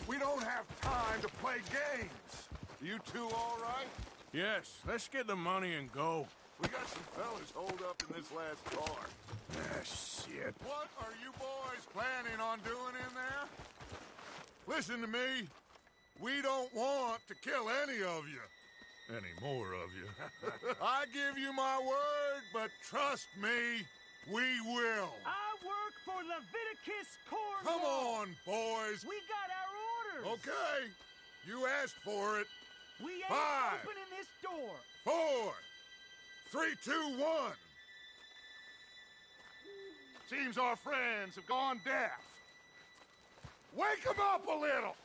We don't have time to play games. You two all right? Yes, let's get the money and go. We got some fellas holed up in this last car. Ah, shit. What are you boys planning on doing in there? Listen to me. We don't want to kill any of you. Any more of you. I give you my word, but trust me, we will. I work for Leviticus Cornwall. Come on, boys. We got our orders. Okay. You asked for it. We ain't 5, opening this door. 4, 3, 2, 1. Seems our friends have gone deaf. Wake them up a little.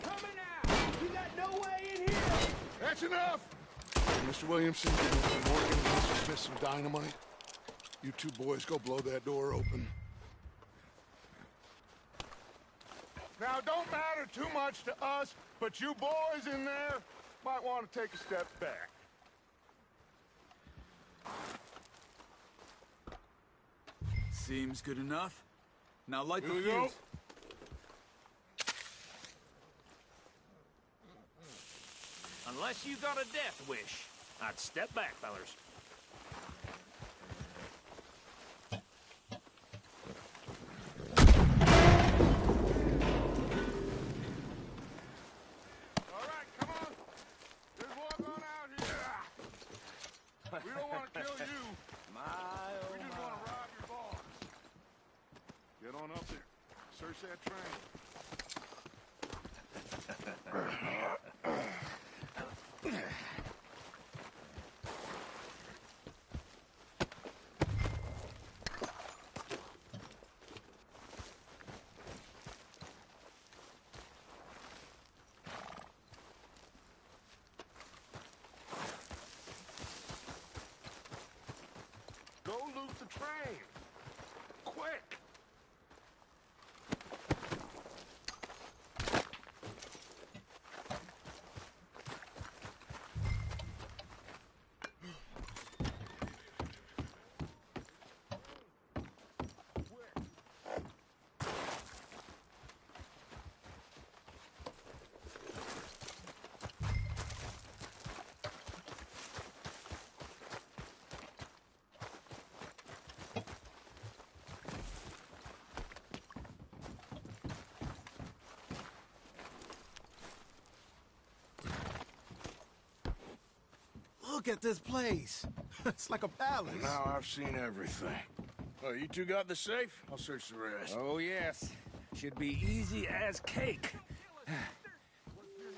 Coming out. You got no way in here. That's enough. Mr. Williamson, give Mr. Morgan and Mr. Smith some dynamite. You two boys go blow that door open. Now, don't matter too much to us, but you boys in there might want to take a step back. Seems good enough. Now light the Here we go. fuse. Unless you got a death wish, I'd step back, fellers. All right, come on. Just walk on out here. We don't want to kill you. We just want to rob your boss. Get on up there. Search that train. Go loot the train. Quick. Look at this place. It's like a palace. Now I've seen everything. Oh, you two got the safe? I'll search the rest. Oh, yes. Should be easy as cake.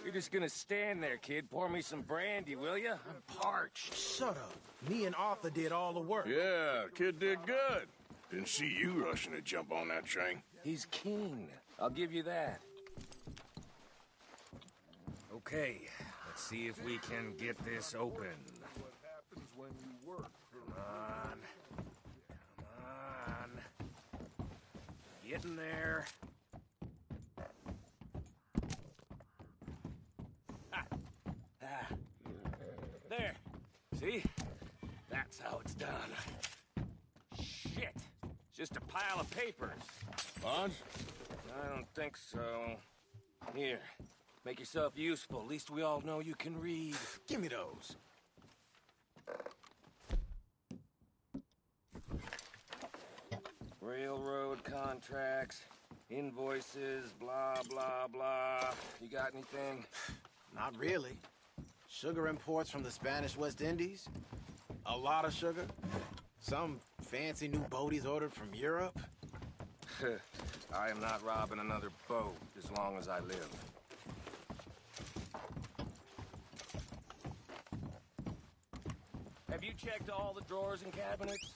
You're just gonna stand there, kid. Pour me some brandy, will you? I'm parched. Shut up. Me and Arthur did all the work. Yeah, kid did good. Didn't see you rushing to jump on that train. He's keen. I'll give you that. Okay, let's see if we can get this open. What happens when you work? Come on. Come on. Get in there. There. See? That's how it's done. Shit. It's just a pile of papers. Bonds? I don't think so. Here. Make yourself useful. At least we all know you can read. Give me those. Railroad contracts, invoices, blah, blah, blah. You got anything? Not really. Sugar imports from the Spanish West Indies. A lot of sugar. Some fancy new boat he's ordered from Europe. I am not robbing another boat as long as I live. Have you checked all the drawers and cabinets?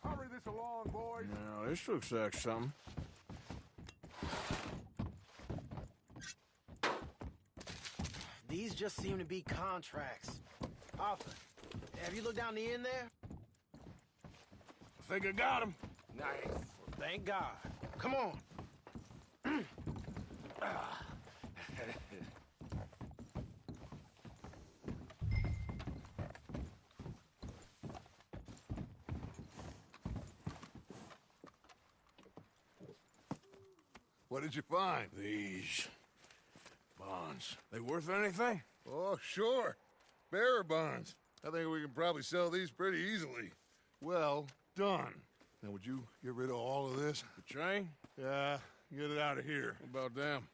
Hurry this along, boys. Now, this looks like something. These just seem to be contracts. Arthur, have you looked down the end there? I think I got him. Nice. Well, thank God. Come on. What did you find? These bonds. They worth anything? Oh, sure. Bearer bonds. I think we can probably sell these pretty easily. Well done. Now, would you get rid of all of this? The train? Yeah, get it out of here. What about them?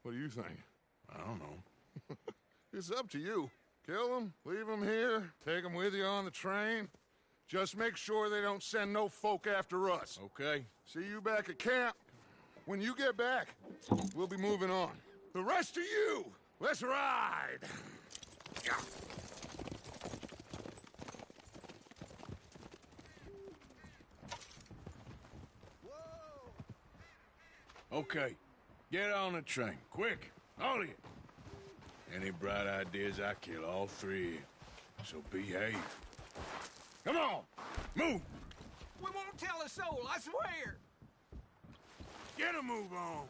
What do you think? I don't know. It's up to you. Kill them, leave them here, take them with you on the train. Just make sure they don't send no folk after us. Okay. See you back at camp. When you get back, we'll be moving on. The rest of you, let's ride! Okay. Get on the train. Quick. All of you. Any bright ideas, I kill all three. So behave. Come on! Move! We won't tell a soul, I swear! Get a move on!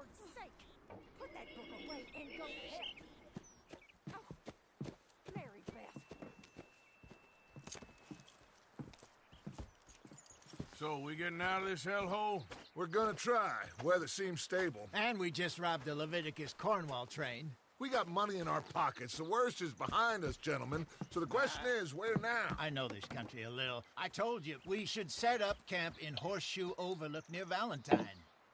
Lord's sake! Put that book away and go to hell! Oh, Mary Beth. So, we getting out of this hellhole? We're gonna try. Weather seems stable. And we just robbed the Leviticus Cornwall train. We got money in our pockets. The worst is behind us, gentlemen. So the question is, where now? I know this country a little. I told you, we should set up camp in Horseshoe Overlook near Valentine.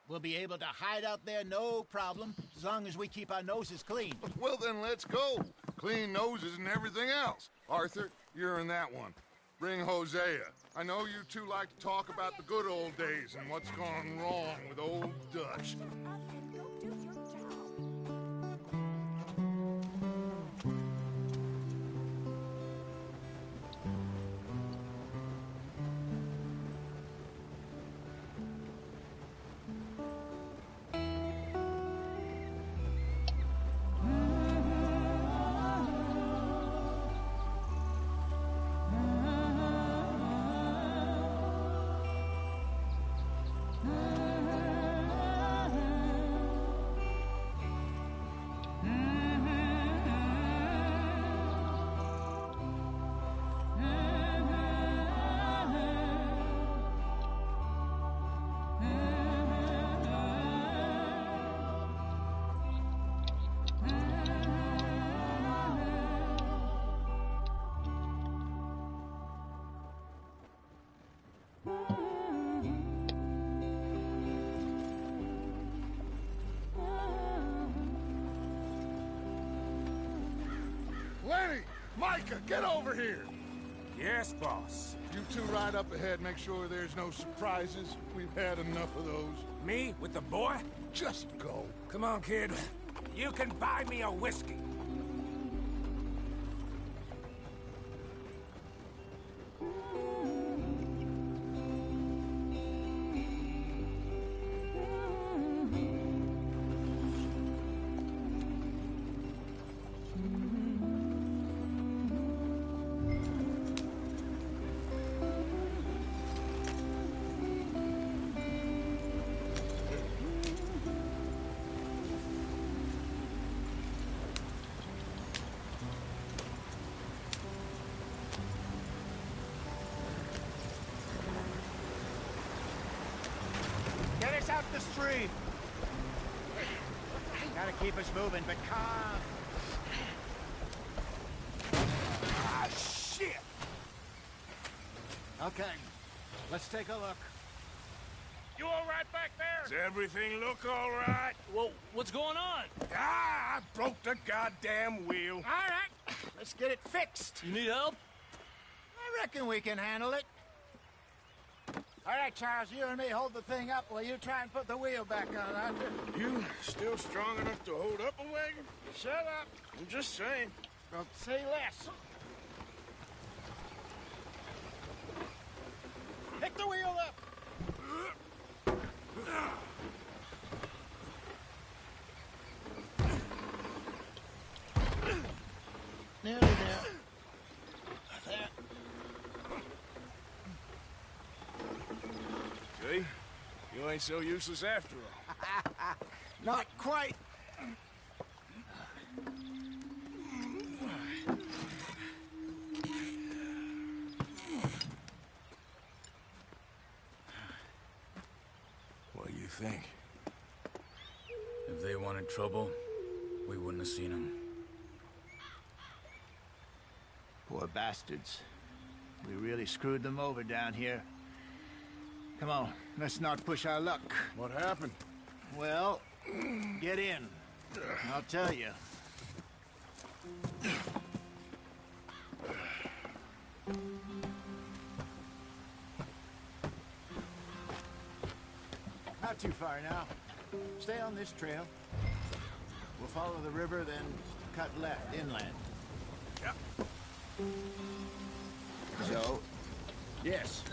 We'll be able to hide out there, no problem, as long as we keep our noses clean. Well, then let's go. Clean noses and everything else. Arthur, you're in that one. Bring Hosea. I know you two like to talk about the good old days and what's gone wrong with old Dutch. Lenny! Micah, get over here! Yes, boss. You two ride up ahead, make sure there's no surprises. We've had enough of those. Me with the boy? Just go. Come on, kid. You can buy me a whiskey. Get us out the street! Gotta keep us moving, but calm. Ah, shit! Okay, let's take a look. You all right back there? Does everything look all right? Well, what's going on? Ah, I broke the goddamn wheel. All right, let's get it fixed. You need help? I reckon we can handle it. All right, Charles, you and me hold the thing up while you try and put the wheel back on, Arthur. You still strong enough to hold up a wagon? Shut up. I'm just saying. Don't say less. Pick the wheel up. Nearly there. There. See? You ain't so useless after all. Not quite. What do you think? If they wanted trouble, we wouldn't have seen them. Poor bastards. We really screwed them over down here. Come on, let's not push our luck. What happened? Well, get in. I'll tell you. Not too far now. Stay on this trail. We'll follow the river, then cut left inland. Yeah. So, yes,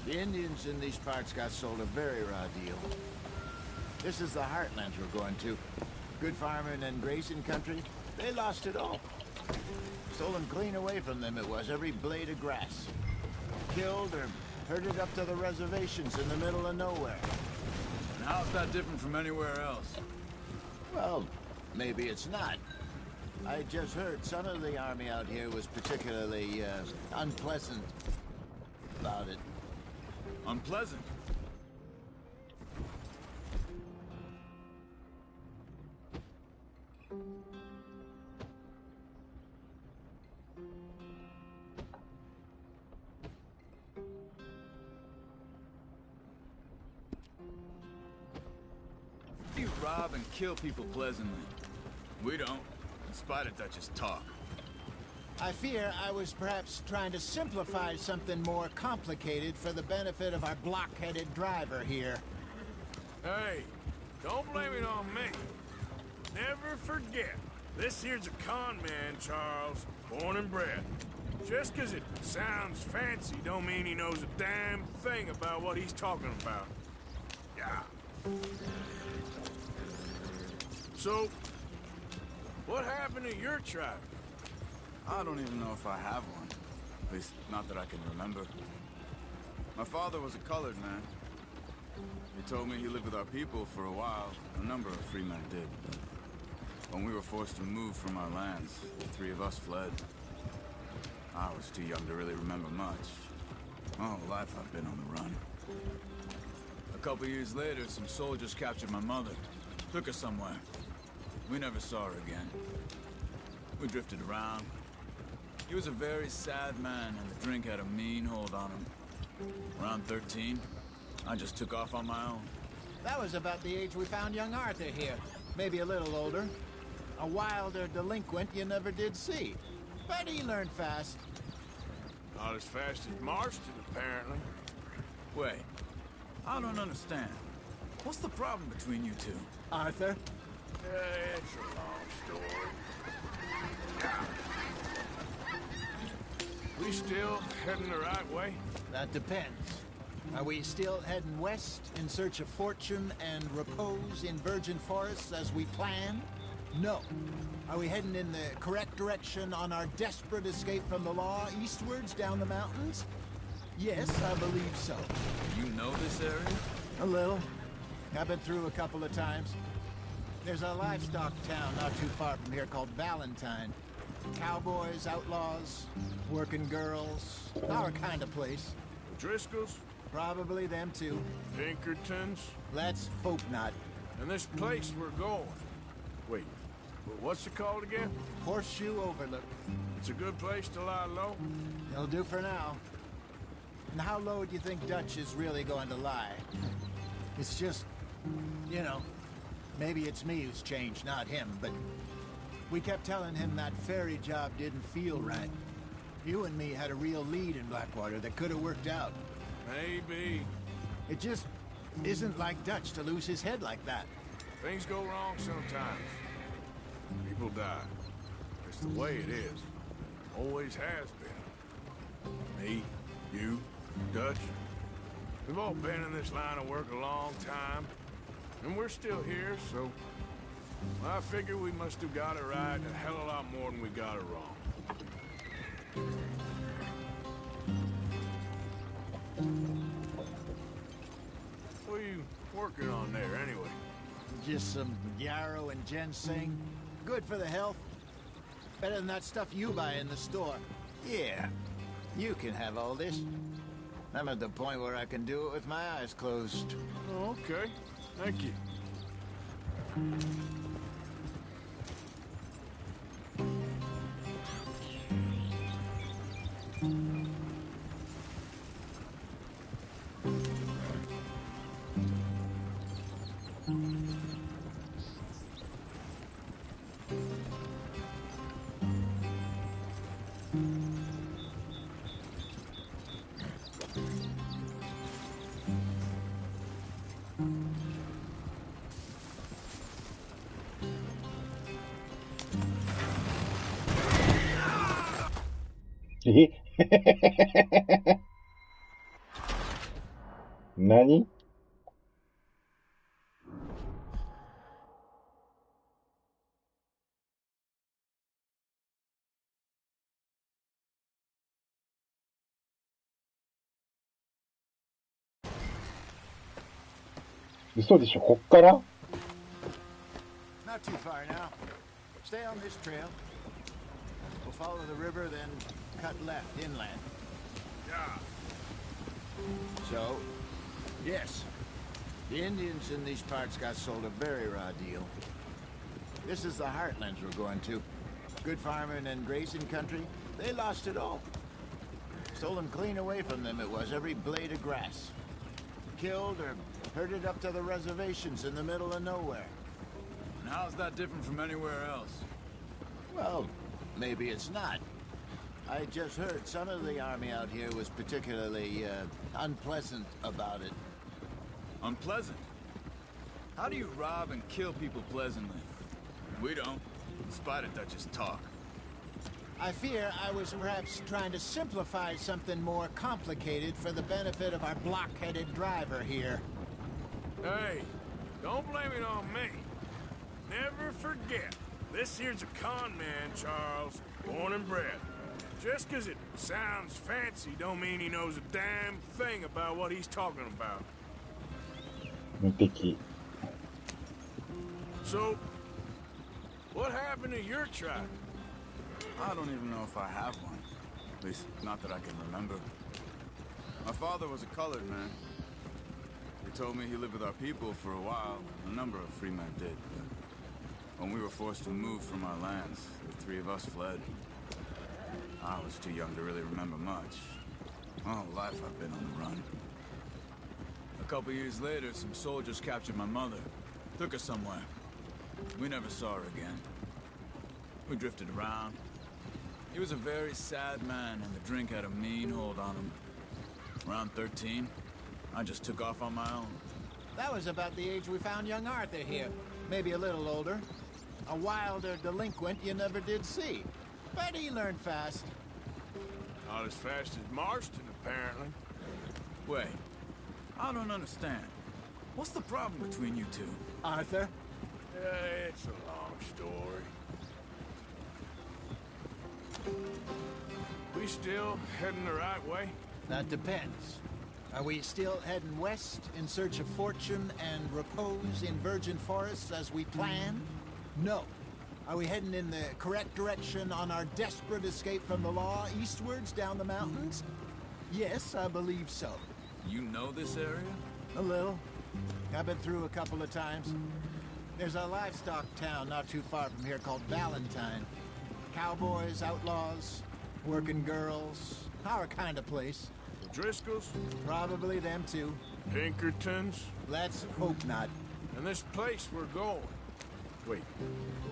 the Indians in these parts got sold a very raw deal. This is the heartlands we're going to. Good farming and grazing country, they lost it all. Stolen clean away from them it was, every blade of grass. Killed or herded up to the reservations in the middle of nowhere. how's that different from anywhere else? Well, maybe it's not. I just heard some of the army out here was particularly unpleasant about it. Unpleasant? You rob and kill people pleasantly. We don't, in spite of Dutch's talk. I fear I was perhaps trying to simplify something more complicated for the benefit of our block-headed driver here. Hey, don't blame it on me. Never forget, this here's a con man, Charles, born and bred. Just 'cause it sounds fancy don't mean he knows a damn thing about what he's talking about. Yeah. So, what happened to your tribe? I don't even know if I have one. At least, not that I can remember. My father was a colored man. He told me he lived with our people for a while. A number of free men did. When we were forced to move from our lands, the three of us fled. I was too young to really remember much. My whole life I've been on the run. A couple years later, some soldiers captured my mother. Took her somewhere. We never saw her again. We drifted around. He was a very sad man, and the drink had a mean hold on him. Around 13, I just took off on my own. That was about the age we found young Arthur here. Maybe a little older. A wilder delinquent you never did see. But he learned fast. Not as fast as Marston, apparently. Wait, I don't understand. What's the problem between you two? Arthur? It's a long story. We still heading the right way? That depends. Are we still heading west in search of fortune and repose in virgin forests as we planned? No. Are we heading in the correct direction on our desperate escape from the law eastwards down the mountains? Yes, I believe so. You know this area? A little. I've been through a couple of times. There's a livestock town not too far from here called Valentine. Cowboys, outlaws, working girls, our kind of place. The Driscolls? Probably them too. Pinkertons? Let's hope not. And this place we're going. Wait, what's it called again? Horseshoe Overlook. It's a good place to lie low? It'll do for now. And how low do you think Dutch is really going to lie? It's just, you know, maybe it's me who's changed, not him, but we kept telling him that ferry job didn't feel right. You and me had a real lead in Blackwater that could have worked out. Maybe. It just isn't like Dutch to lose his head like that. Things go wrong sometimes. People die. It's the way it is. Always has been. Me, you, Dutch. We've all been in this line of work a long time. And we're still here, so I figure we must have got it right a hell of a lot more than we got it wrong. What are you working on there, anyway? Just some yarrow and ginseng. Good for the health. Better than that stuff you buy in the store. Yeah, you can have all this. I'm at the point where I can do it with my eyes closed. Oh, okay. Thank you.何？嘘でしょ、こっから？ Not too far now. Stay on this trail. We'll follow the river, then cut left inland. Yeah. So, yes, the Indians in these parts got sold a very raw deal. This is the heartlands we're going to. Good farming and grazing country, they lost it all. Stolen clean away from them it was, every blade of grass. Killed or herded up to the reservations in the middle of nowhere. And how's that different from anywhere else? Well, maybe it's not. I just heard some of the army out here was particularly, unpleasant about it. Unpleasant? How do you rob and kill people pleasantly? We don't, in spite of Dutch's talk. I fear I was perhaps trying to simplify something more complicated for the benefit of our block-headed driver here. Hey, don't blame it on me. Never forget, this here's a con man, Charles, born and bred. Just 'cause it sounds fancy don't mean he knows a damn thing about what he's talking about. 無敵。 So, what happened to your tribe? I don't even know if I have one. At least, not that I can remember. My father was a colored man. He told me he lived with our people for a while. A number of free men did, but when we were forced to move from our lands, the three of us fled. I was too young to really remember much. My whole life I've been on the run. A couple years later, some soldiers captured my mother. Took her somewhere. We never saw her again. We drifted around. He was a very sad man, and the drink had a mean hold on him. Around 13, I just took off on my own. That was about the age we found young Arthur here. Maybe a little older. A wilder delinquent you never did see. But he learned fast. Not as fast as Marston, apparently. Wait, I don't understand. What's the problem between you two? Arthur? It's a long story. We still heading the right way? That depends. Are we still heading west in search of fortune and repose in virgin forests as we planned? No. Are we heading in the correct direction on our desperate escape from the law eastwards down the mountains? Yes, I believe so. You know this area? A little. I've been through a couple of times. There's a livestock town not too far from here called Valentine. Cowboys, outlaws, working girls, our kind of place. The Driscolls? Probably them too. Pinkertons? Let's hope not. And this place we're going. Wait,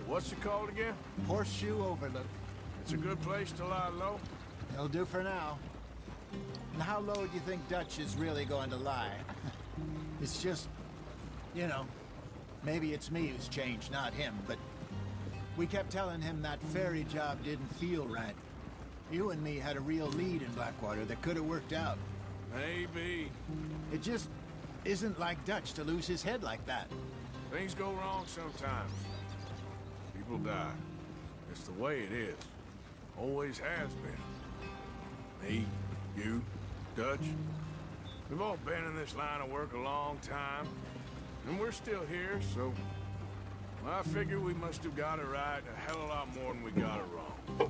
what's it called again? Horseshoe Overlook. It's a good place to lie low? It'll do for now. And how low do you think Dutch is really going to lie? It's just, you know, maybe it's me who's changed, not him, but we kept telling him that ferry job didn't feel right. You and me had a real lead in Blackwater that could have worked out. Maybe. It just isn't like Dutch to lose his head like that. Things go wrong sometimes. People die. It's the way it is. Always has been. Me, you, Dutch. We've all been in this line of work a long time. And we're still here, so... well, I figure we must have got it right a hell of a lot more than we got it wrong.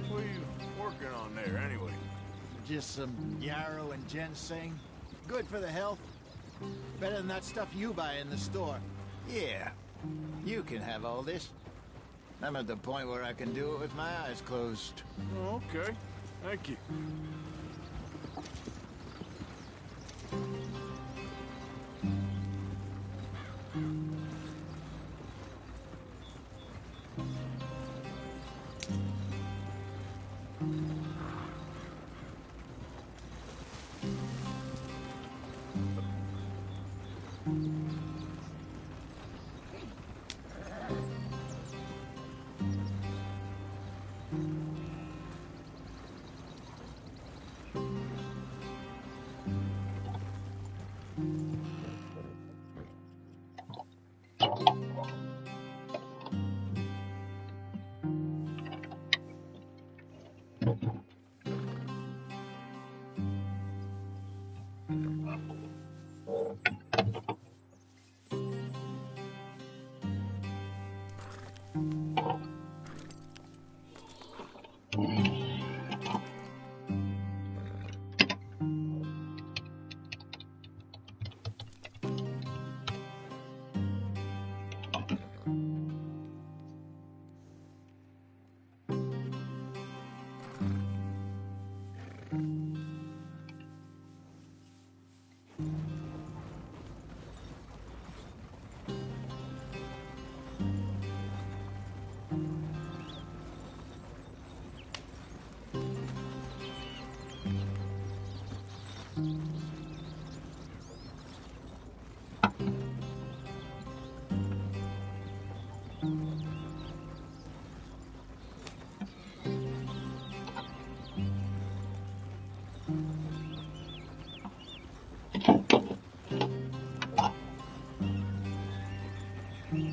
What are you working on there, anyway? Just some yarrow and ginseng. Good for the health. Better than that stuff you buy in the store. Yeah, you can have all this. I'm at the point where I can do it with my eyes closed. Okay, thank you.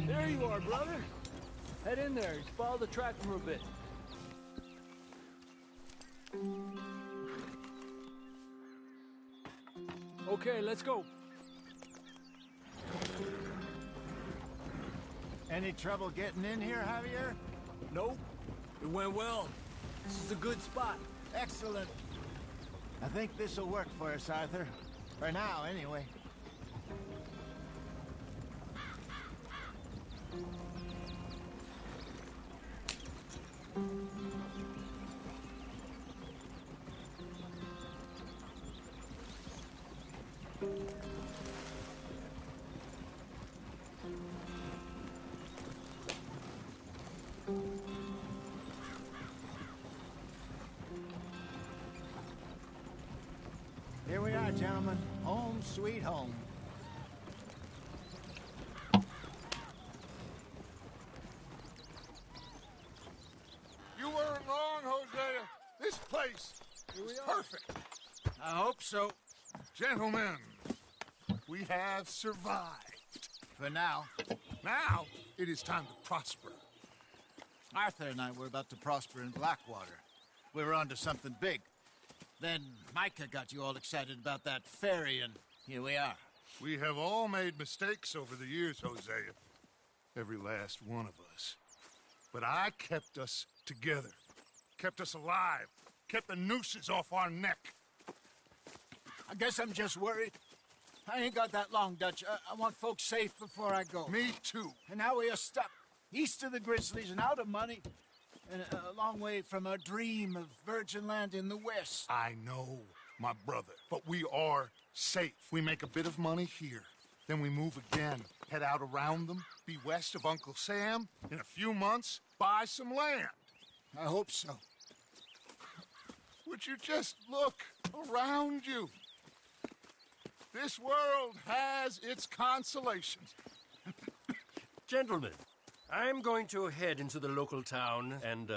There you are, brother. Head in there. Just follow the track for a bit. Okay, let's go. Any trouble getting in here, Javier? Nope. It went well. This is a good spot. Excellent. I think this'll work for us, Arthur. For now, anyway. Here we are, gentlemen. Home sweet home. You weren't wrong, Hosea. This place is perfect. I hope so. Gentlemen, we have survived. For now. Now, it is time to prosper. Arthur and I were about to prosper in Blackwater. We were onto something big. Then Micah got you all excited about that ferry, and here we are. We have all made mistakes over the years, Hosea. Every last one of us. But I kept us together. Kept us alive. Kept the nooses off our neck. I guess I'm just worried. I ain't got that long, Dutch. I want folks safe before I go. Me too. And now we are stuck east of the Grizzlies and out of money. And a long way from our dream of virgin land in the west. I know, my brother, but we are safe. We make a bit of money here. Then we move again, head out around them, be west of Uncle Sam. In a few months, buy some land. I hope so. Would you just look around you? This world has its consolations. Gentlemen, I'm going to head into the local town and,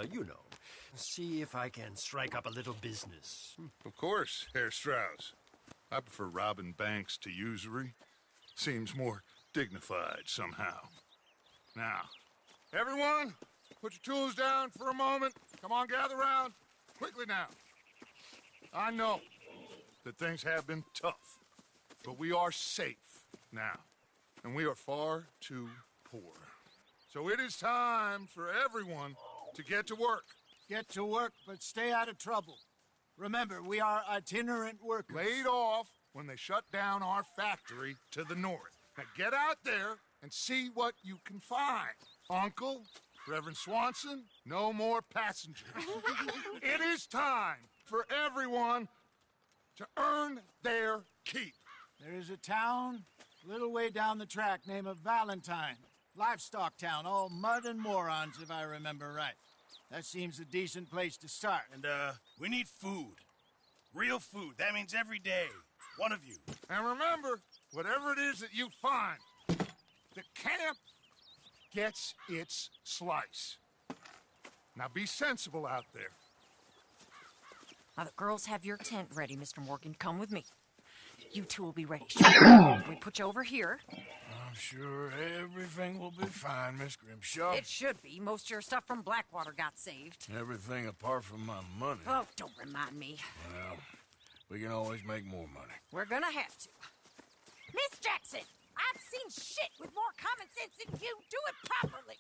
see if I can strike up a little business. Of course, Herr Strauss. I prefer robbing banks to usury. Seems more dignified somehow. Now, everyone, put your tools down for a moment. Come on, gather round. Quickly now. I know that things have been tough, but we are safe now, and we are far too poor. So it is time for everyone to get to work. Get to work, but stay out of trouble. Remember, we are itinerant workers. Laid off when they shut down our factory to the north. Now get out there and see what you can find. Uncle, Reverend Swanson, no more passengers. It is time for everyone to earn their keep. There is a town a little way down the track named Valentine. Livestock town, all mud and morons, if I remember right. That seems a decent place to start. And, we need food. Real food. That means every day. One of you. And remember, whatever it is that you find, the camp gets its slice. Now be sensible out there. Now, the girls have your tent ready, Mr. Morgan. Come with me. You two will be ready. We put you over here. I'm sure everything will be fine, Miss Grimshaw. It should be. Most of your stuff from Blackwater got saved. Everything apart from my money. Oh, don't remind me. Well, we can always make more money. We're gonna have to. Miss Jackson, I've seen shit with more common sense than you. Do it properly.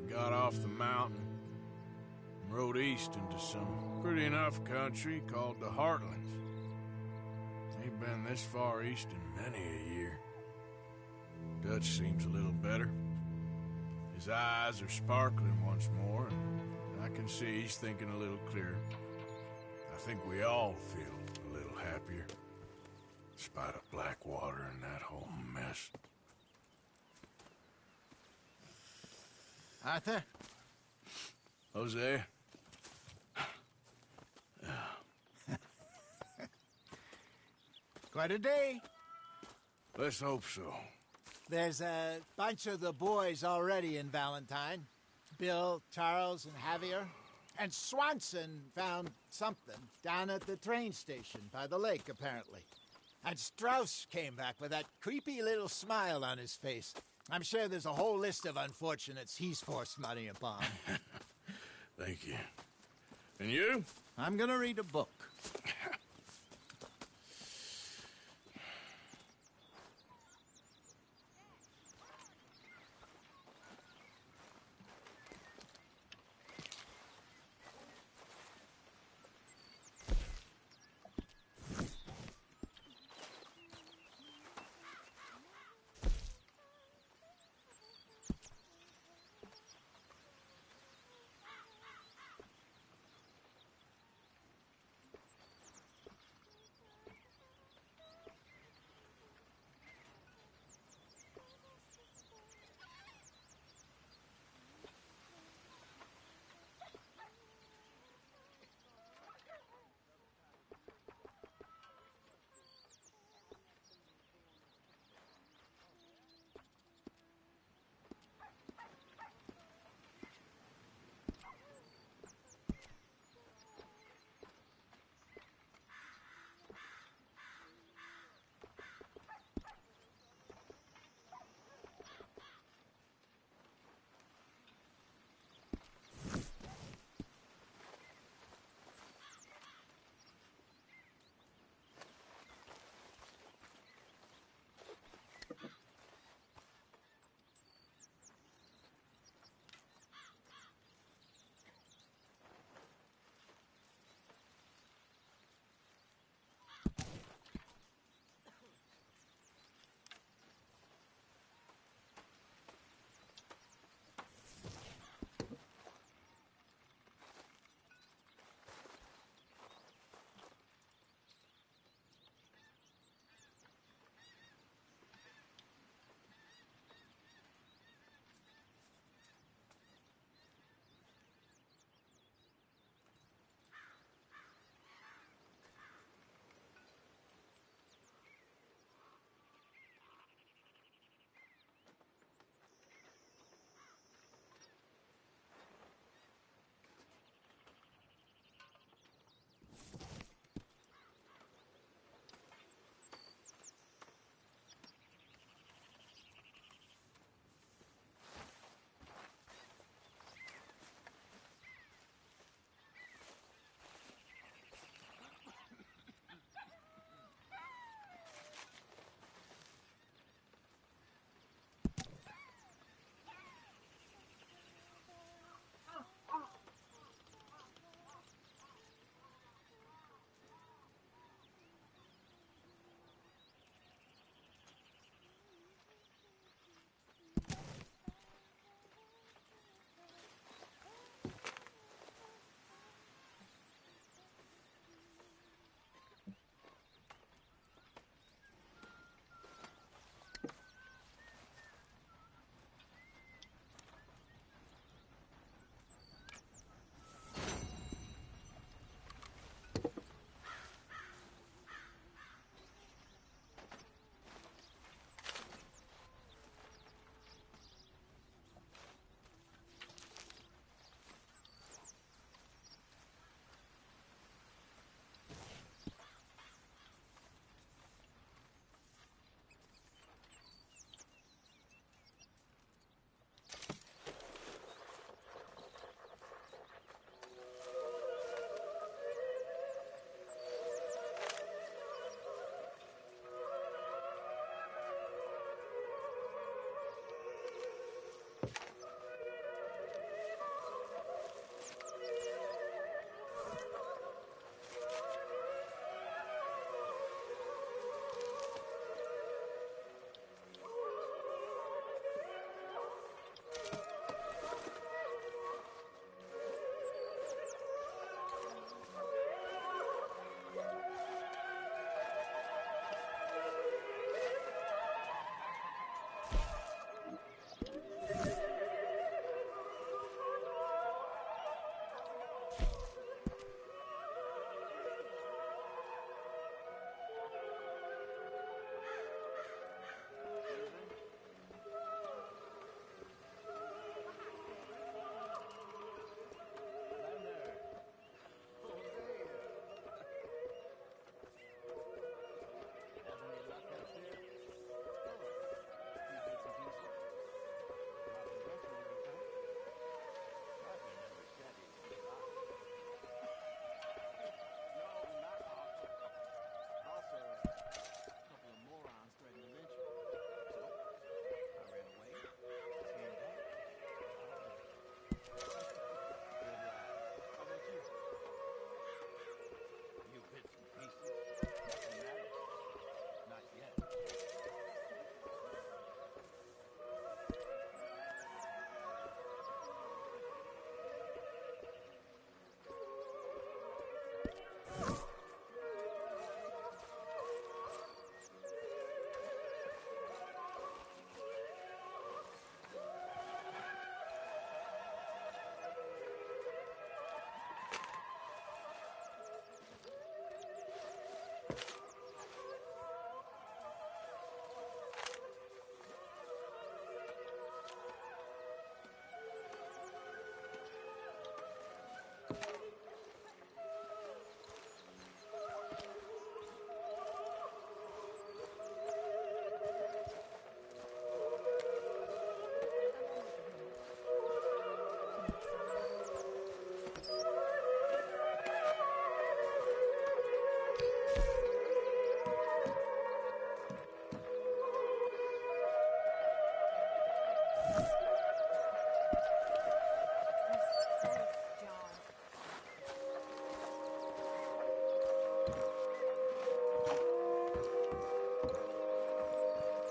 Got off the mountain and rode east into some pretty enough country called the Heartlands. Ain't been this far east in many a year. Dutch seems a little better. His eyes are sparkling once more, and I can see he's thinking a little clearer. I think we all feel a little happier, in spite of Blackwater and that whole mess. Arthur? Jose? Quite a day. Let's hope so. There's a bunch of the boys already in Valentine. Bill, Charles, and Javier. And Swanson found something down at the train station by the lake, apparently. And Strauss came back with that creepy little smile on his face. I'm sure there's a whole list of unfortunates he's forced money upon. Thank you. And you? I'm gonna read a book.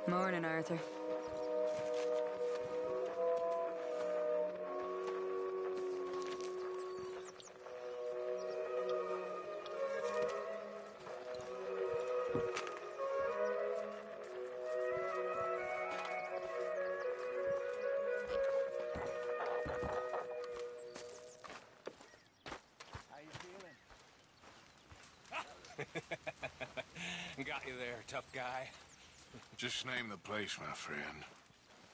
Morning, Arthur. Got you there, tough guy. Just name the place, my friend.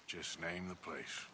Just name the place.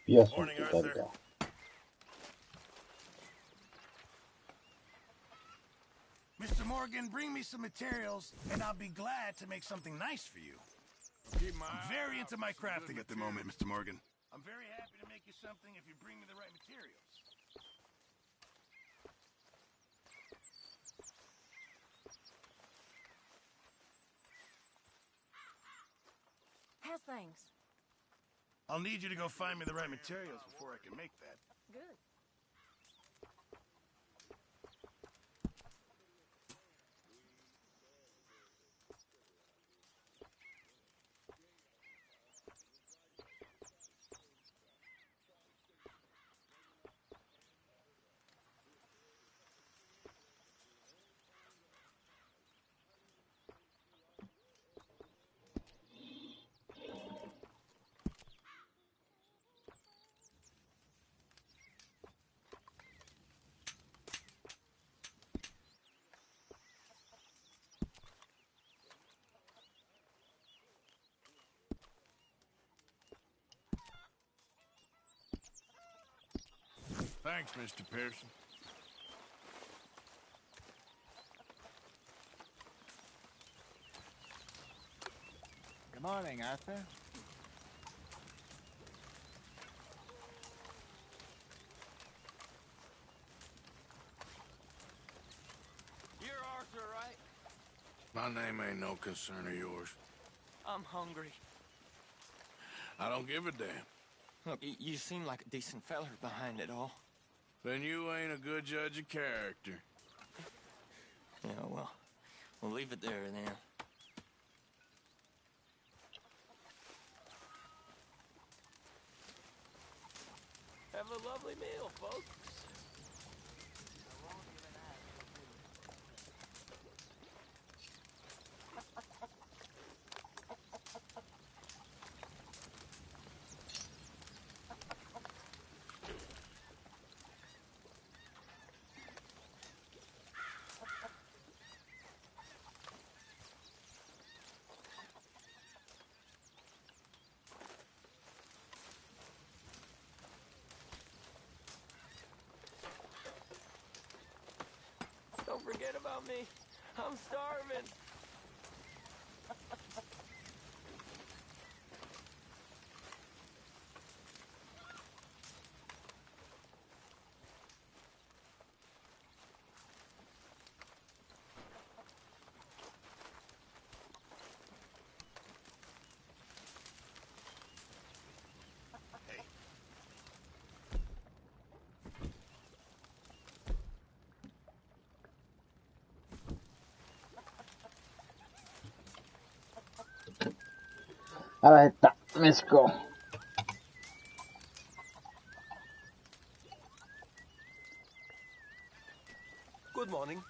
Pearson Morning, って誰 Arthur. だ Mr. Morgan, bring me some materials, and I'll be glad to make something nice for you. I'm very into my crafting at the moment, Mr. Morgan. I'm very happy to make you something if you bring me the right materials. How's things? I'll need you to go find me the right materials before I can make that. Good. Thanks, Mr. Pearson. Good morning, Arthur. You're Arthur, right? My name ain't no concern of yours. I'm hungry. I don't give a damn. Look, you seem like a decent feller behind it all. Then you ain't a good judge of character. Yeah, well, we'll leave it there then. Have a lovely meal, folks. Don't forget about me. I'm starving. 腹減った。飯食おう。Good morning.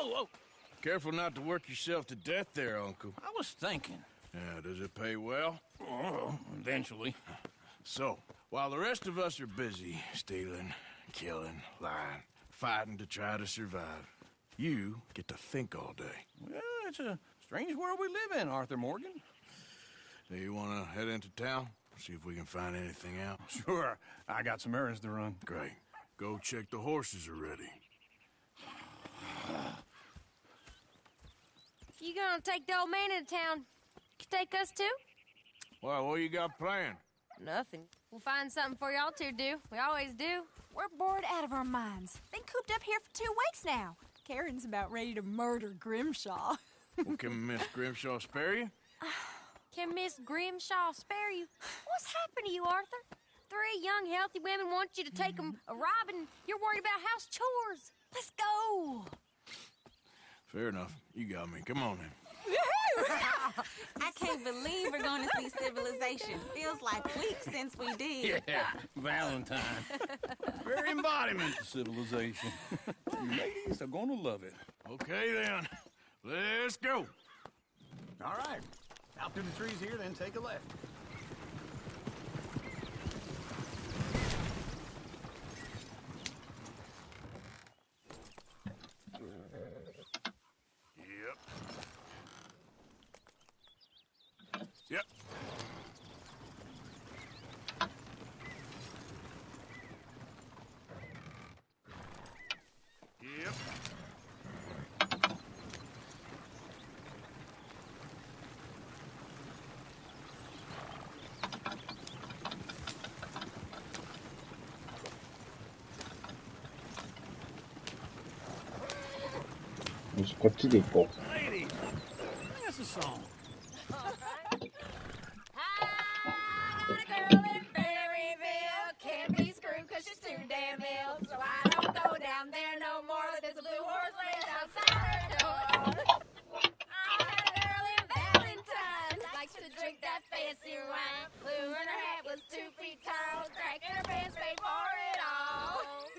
Oh! Careful not to work yourself to death there, Uncle. I was thinking. Yeah, does it pay well? Oh, eventually. So, while the rest of us are busy stealing, killing, lying, fighting to try to survive, you get to think all day. Well, it's a strange world we live in, Arthur Morgan. Do you want to head into town? See if we can find anything out? Sure. I got some errands to run. Great. Go check the horses are ready. You gonna take the old man into town? You take us too? Well, what you got planned? Nothing. We'll find something for y'all to do. We always do. We're bored out of our minds. Been cooped up here for 2 weeks now. Karen's about ready to murder Grimshaw. Well, can Miss Grimshaw spare you? Can Miss Grimshaw spare you? What's happened to you, Arthur? 3 young, healthy women want you to take them a robbing. You're worried about house chores. Let's go. Fair enough. You got me. Come on, then. I can't believe we're going to see civilization. Feels like weeks since we did. Yeah, Valentine. Very embodiment of civilization. You ladies are going to love it. Okay, then. Let's go. All right. Out through the trees here, then take a left. Yep. よし、こっちで行こう。Lady, sing us a song. Girl in Berryville can't be screwed 'cause she's too damn ill. So I don't go down there no more. There's a blue horse laying outside her door. I had a girl in Valentine, likes to drink that fancy wine. Blue and her hat was 2 feet tall, cracking her pants, paid for it all.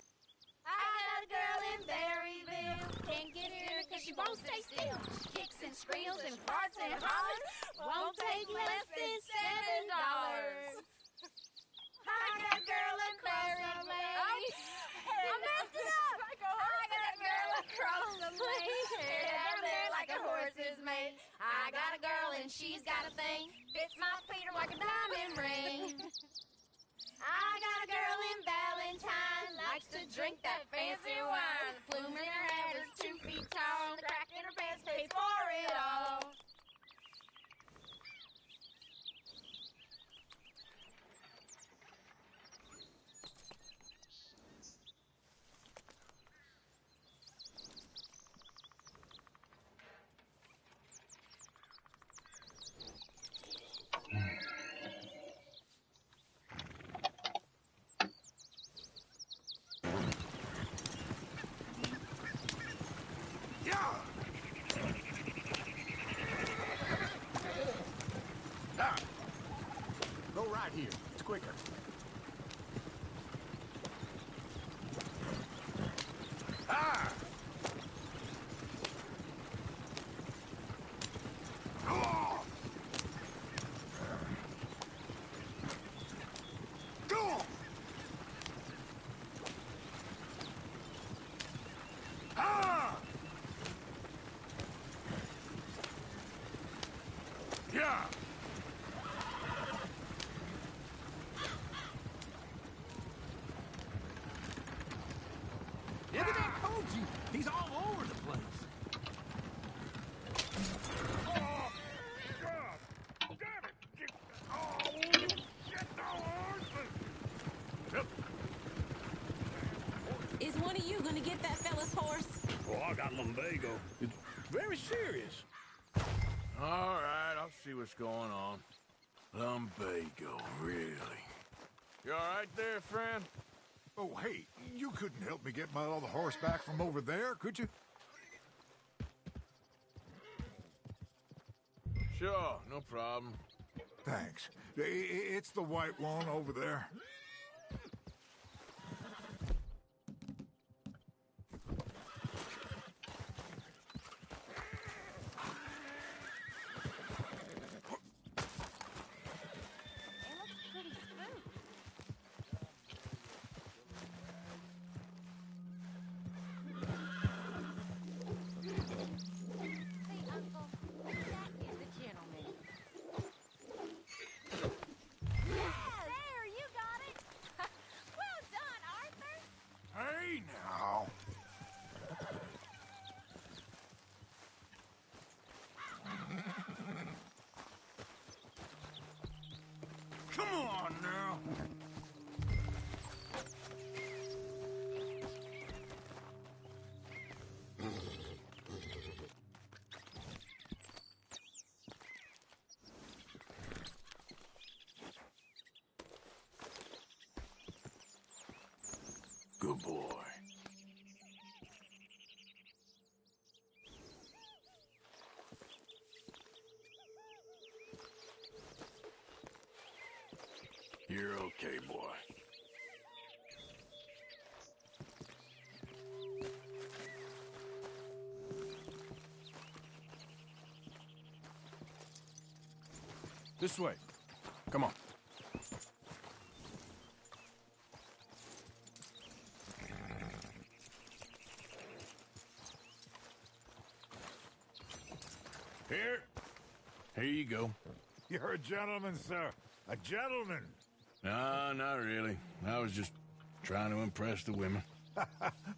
I got a girl in Berryville, can't get her 'cause she won't stay still. She kicks and squeals and farts and hollers, won't take less than $7. I got a girl in Berryville. I messed it up. I got a girl across the lake, down there like a horse is made. I got a girl and she's got a thing, fits my feet like a diamond ring. I got a girl in Valentine, likes to drink that fancy wine. The plume in her hat is 2 feet tall, the crack in her pants pays for it all. Go right here. It's quicker. Ah! Oh! Go! Ah! Yeah! Look at that Koji. He's all over the place. Oh! God! Damn it! Get the horses! Yep. Is one of you gonna get that fella's horse? Oh, I got lumbago. It's very serious. All right, I'll see what's going on. Lumbago, really? You all right there, friend? Oh, hey, you couldn't help me get my other horse back from over there, could you? Sure, no problem. Thanks. It's the white one over there. Hey, now. Come on now. Good boy. You're okay, boy. This way. Come on. Here you go. You're a gentleman, sir. A gentleman. No, not really. I was just trying to impress the women.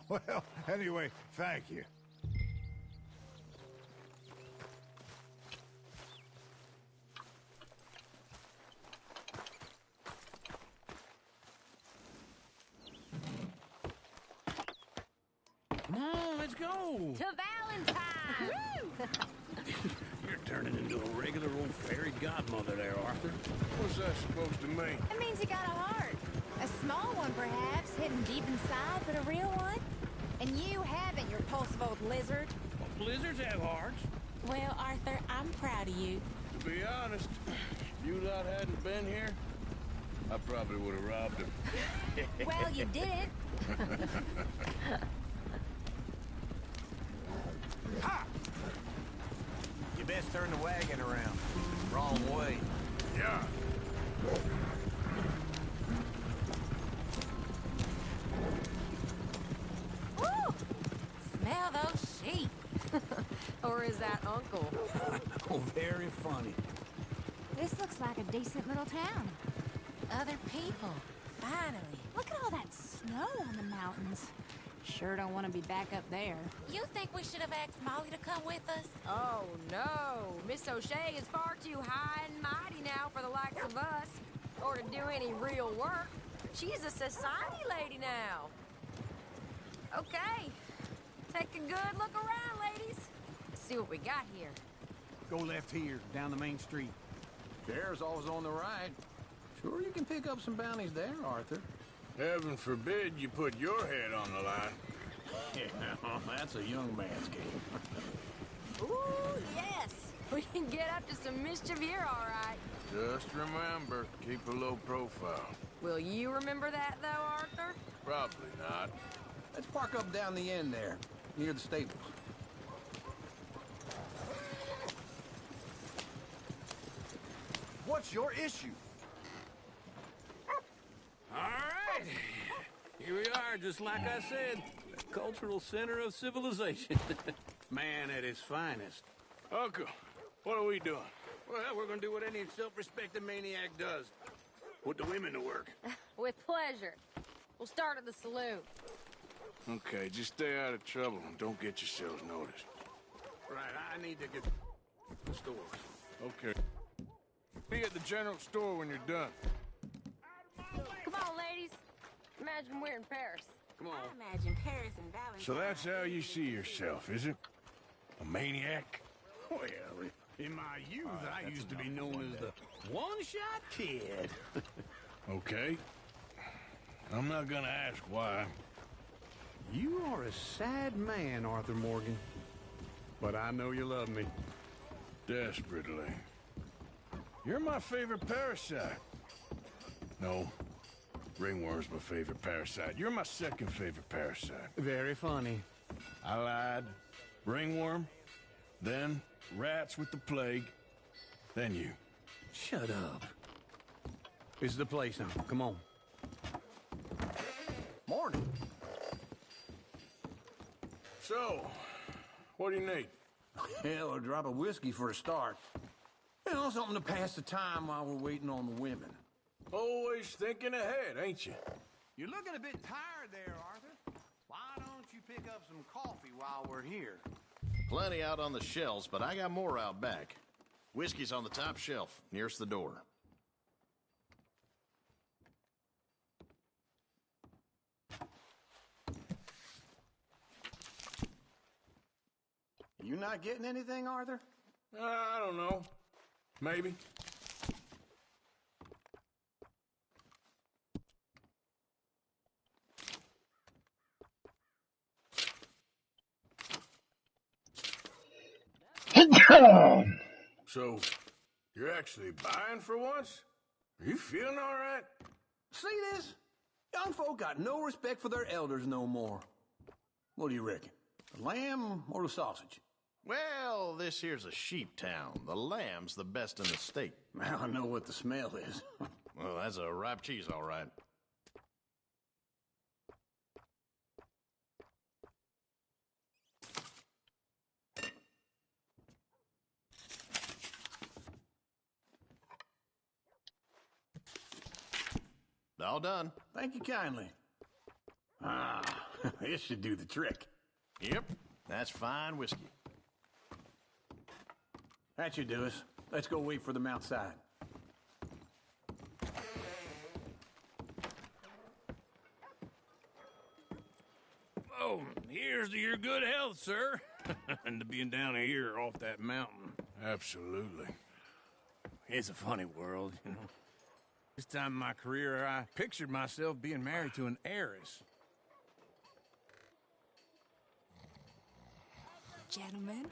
Well, anyway, thank you. Come on, let's go. To Valentine! You're turning into a regular old fairy godmother there, Arthur. What's that supposed to mean? It means you got a heart. A small one, perhaps, hidden deep inside, but a real one. And you haven't, you repulsive old lizard. Well, blizzards have hearts. Well, Arthur, I'm proud of you. To be honest, if you lot hadn't been here, I probably would have robbed him. Well, you did. Ha! You best turn the wagon around. Wrong way. Yeah. Woo! Smell those sheep. Or is that Uncle? Oh, very funny. This looks like a decent little town. Other people. Finally. Look at all that snow on the mountains. Sure don't want to be back up there. You think we should have asked Molly to come with us? Oh, no. Miss O'Shea is far too high and mighty now for the likes of us. Or to do any real work. She's a society lady now. Okay. Take a good look around, ladies. See what we got here. Go left here, down the main street. There's always on the right. Sure you can pick up some bounties there, Arthur. Heaven forbid you put your head on the line. Yeah, that's a young man's game. Ooh, yes. We can get up to some mischief here, all right. Just remember, keep a low profile. Will you remember that, though, Arthur? Probably not. Let's park up down the end there, near the stables. What's your issue? All right. Here we are, just like I said. The cultural center of civilization. Man at his finest. Uncle, what are we doing? Well, we're gonna do what any self-respecting maniac does. Put the women to work. With pleasure. We'll start at the saloon. Okay, just stay out of trouble and don't get yourselves noticed. Right, I need to get the stores. Okay. Be at the general store when you're done. Come on, ladies. Imagine we're in Paris. Come on. I imagine Paris and Valentine. So that's how you see yourself, is it? A maniac? Well, in my youth, I used to be known as the one-shot kid. Okay. I'm not gonna ask why. You are a sad man, Arthur Morgan. But I know you love me. Desperately. You're my favorite parasite. No. Ringworm's my favorite parasite. You're my second favorite parasite. Very funny. I lied. Ringworm. Then rats with the plague. Then you. Shut up. This is the place now. Come on. Morning. So, what do you need? Hell, a drop of whiskey for a start. You know, something to pass the time while we're waiting on the women. Always thinking ahead, ain't you? You're looking a bit tired there, Arthur. Why don't you pick up some coffee while we're here? Plenty out on the shelves, but I got more out back. Whiskey's on the top shelf, nearest the door. You not getting anything, Arthur? I don't know. Maybe. So, you're actually buying for once? Are you feeling all right? See this? Young folk got no respect for their elders no more. What do you reckon? The lamb or the sausage? Well, this here's a sheep town. The lamb's the best in the state. Now I know what the smell is. Well, that's a ripe cheese, all right. All done. Thank you kindly. Ah, this should do the trick. Yep, that's fine whiskey. That should do us. Let's go wait for them outside. Oh, here Here's to your good health, sir. And to being down here off that mountain. Absolutely. It's a funny world, you know. This time in my career, I pictured myself being married to an heiress. Gentlemen,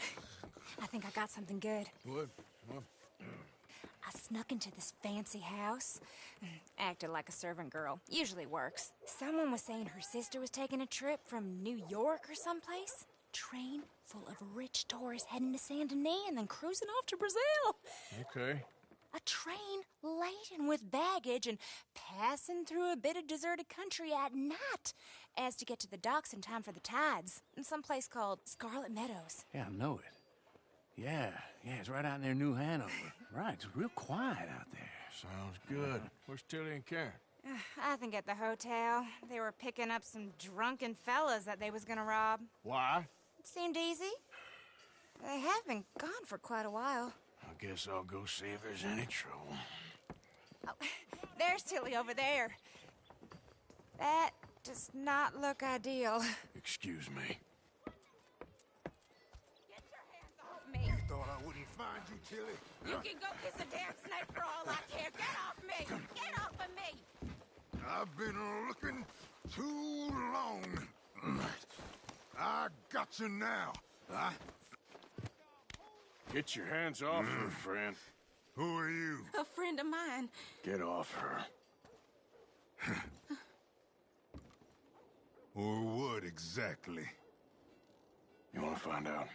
I think I got something good. What? I snuck into this fancy house. Acted like a servant girl. Usually works. Someone was saying her sister was taking a trip from New York or someplace. Train full of rich tourists heading to Saint Denis and then cruising off to Brazil. Okay. A train laden with baggage and passing through a bit of deserted country at night as to get to the docks in time for the tides in some place called Scarlet Meadows. Yeah, I know it. Yeah, it's right out near New Hanover. Right, it's real quiet out there. Sounds good. Where's Tilly and Karen? I think at the hotel. They were picking up some drunken fellas that they was gonna rob. Why? It seemed easy. They have been gone for quite a while. I guess I'll go see if there's any trouble. Oh, there's Tilly over there. That does not look ideal. Excuse me. Get your hands off me. You thought I wouldn't find you, Tilly? You can go kiss a damn snake for all I care. Get off me! Get off of me! I've been looking too long. I got you now. Get your hands off her, friend. Who are you? A friend of mine. Get off her. Or what exactly? You want to find out?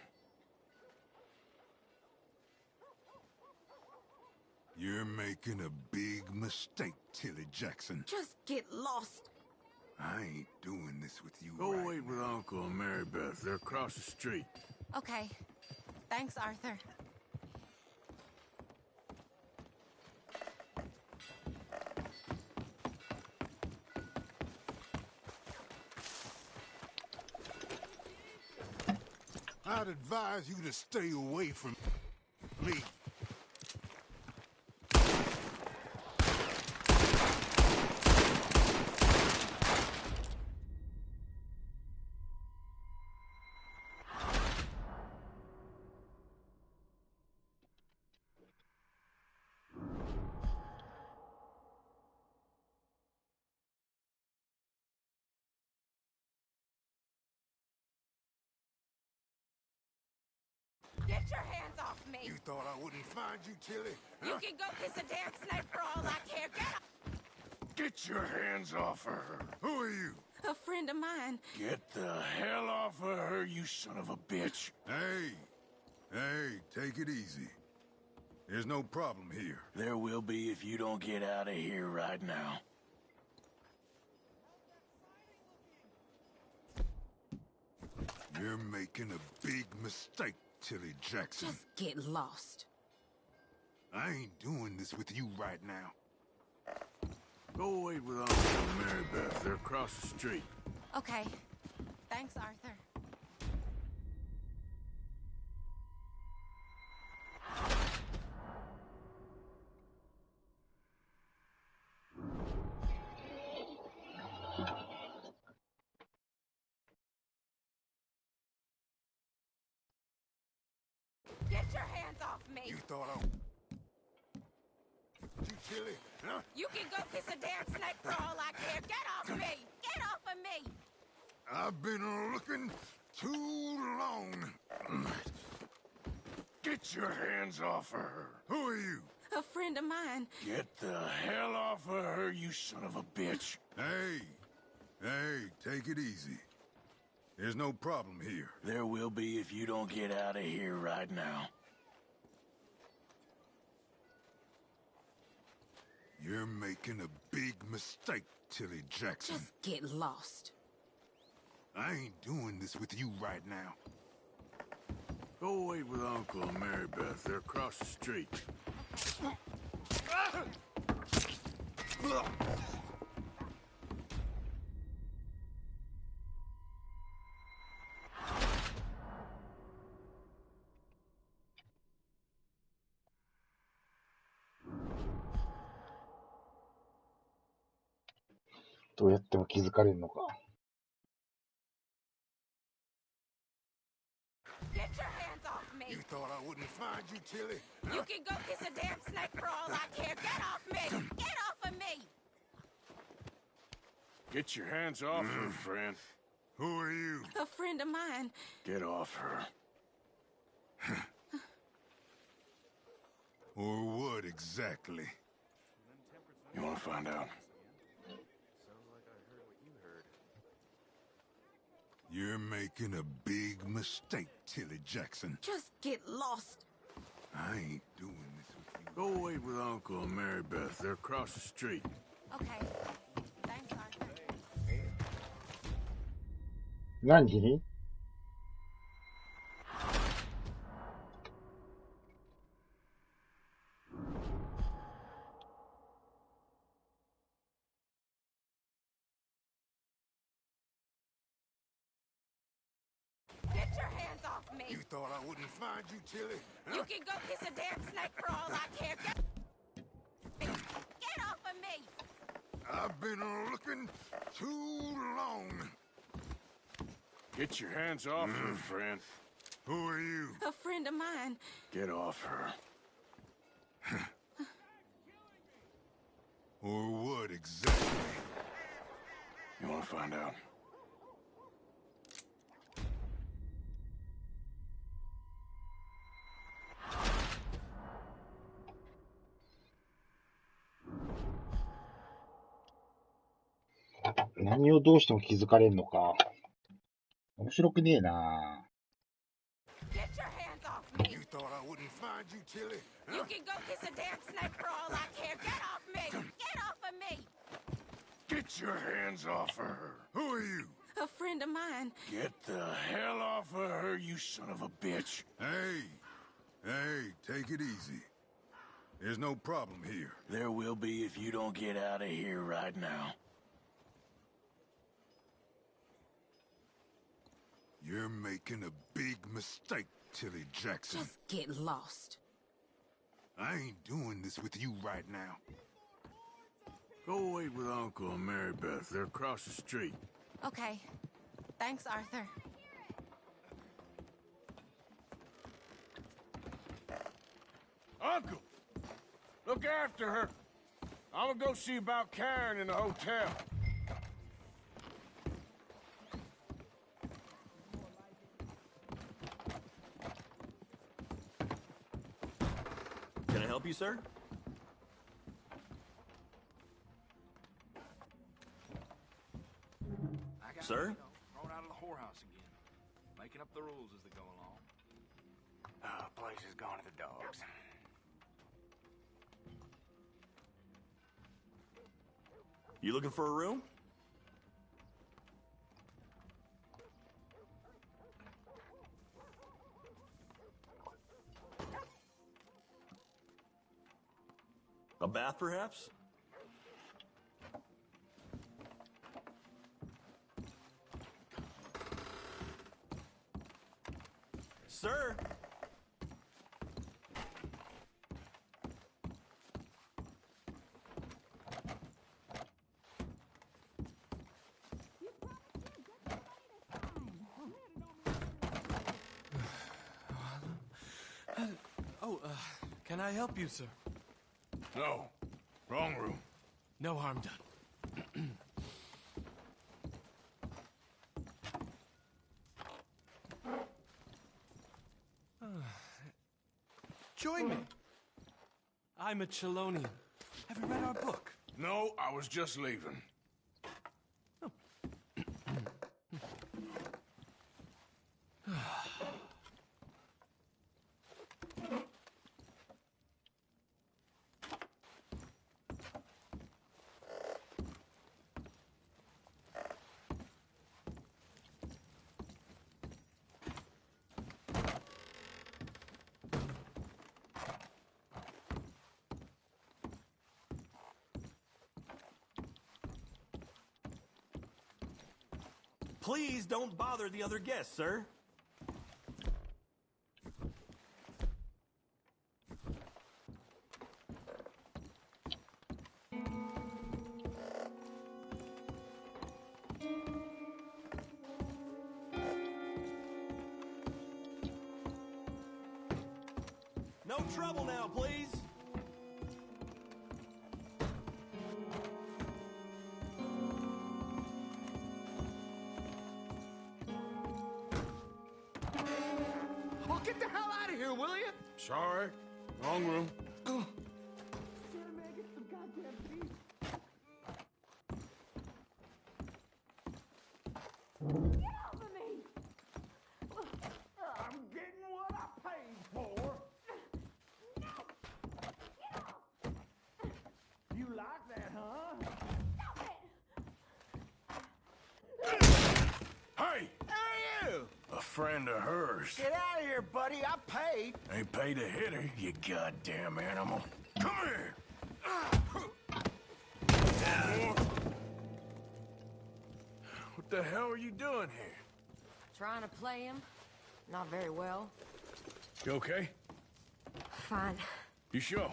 You're making a big mistake, Tilly Jackson. Just get lost. I ain't doing this with you Go right wait with Uncle and Mary Beth. They're across the street. Okay. Thanks, Arthur. I'd advise you to stay away from me. Get your hands off me! You thought I wouldn't find you, Tilly? You can go kiss a damn snake for all I care. Get off! Get your hands off her. Who are you? A friend of mine. Get the hell off of her, you son of a bitch. Hey, take it easy. There's no problem here. There will be if you don't get out of here right now. You're making a big mistake, Tilly Jackson. Just get lost. I ain't doing this with you right now. Go wait with Uncle and Mary Beth. They're across the street. Okay. Thanks, Arthur. Get your hands off me! You thought I... You, Tilly? Huh? You can go kiss a damn snake for all I care. Get off me! Get off of me! I've been looking too long. Get your hands off of her. Who are you? A friend of mine. Get the hell off of her, you son of a bitch. Hey, take it easy. There's no problem here. There will be if you don't get out of here right now. You're making a big mistake, Tilly Jackson. Just get lost. I ain't doing this with you right now. Go wait with Uncle and Mary Beth. They're across the street.どうやっても気づかれるのか。me. You thought I wouldn't find you, Tilly? You can go kiss a damn snake for all I care. Get off me! Get off of me! Get your hands off her, friend. Who are you? A friend of mine. Get off her. Or what exactly? You want to find out? You're making a big mistake, Tilly Jackson. Just get lost. I ain't doing this with you. Go wait with Uncle and Mary Beth. They're across the street. Okay. Thanks, Arthur.何？ Get your hands off me! You thought I wouldn't find you, Tilly? You can go kiss a damn snake for all I care. Get off of me! I've been looking too long. Get your hands off her, friend. Who are you? A friend of mine. Get off her. Or what exactly? You want to find out?何をどうしても気づかれんのか。面白くねえな。 Get your hands off me! You thought I wouldn't find you, Tilly? You can go kiss a damn snake for all I care. Get off me! Get off of me! Get your hands off of her. Who are you? A friend of mine. Get the hell off of her, you son of a bitch. Hey, take it easy. There's no problem here. There will be if you don't get out of here right now. You're making a big mistake, Tilly Jackson. Just get lost. I ain't doing this with you right now. Go wait with Uncle and Mary Beth. They're across the street. Okay. Thanks, Arthur. Uncle! Look after her. I'm gonna go see about Karen in the hotel. Can I help you, sir? Sir? Thrown out of the whorehouse again. Making up the rules as they go along. Place is gone to the dogs. You looking for a room? A bath, perhaps? Sir? Can I help you, sir? No. Wrong room. No harm done. Join me. I'm a Chelonian. Have you read our book? No, I was just leaving. Please don't bother the other guests, sir. No trouble now, please. Well, get the hell out of here, will you? Sorry. Wrong room. I'm getting what I paid for. You like that, huh? Hey! Hey, you! A friend of hers. Get out of here, buddy. I paid. Ain't paid to hit her, you goddamn animal. Come here! What the hell are you doing here? Trying to play him? Not very well. You okay? Fine. You sure?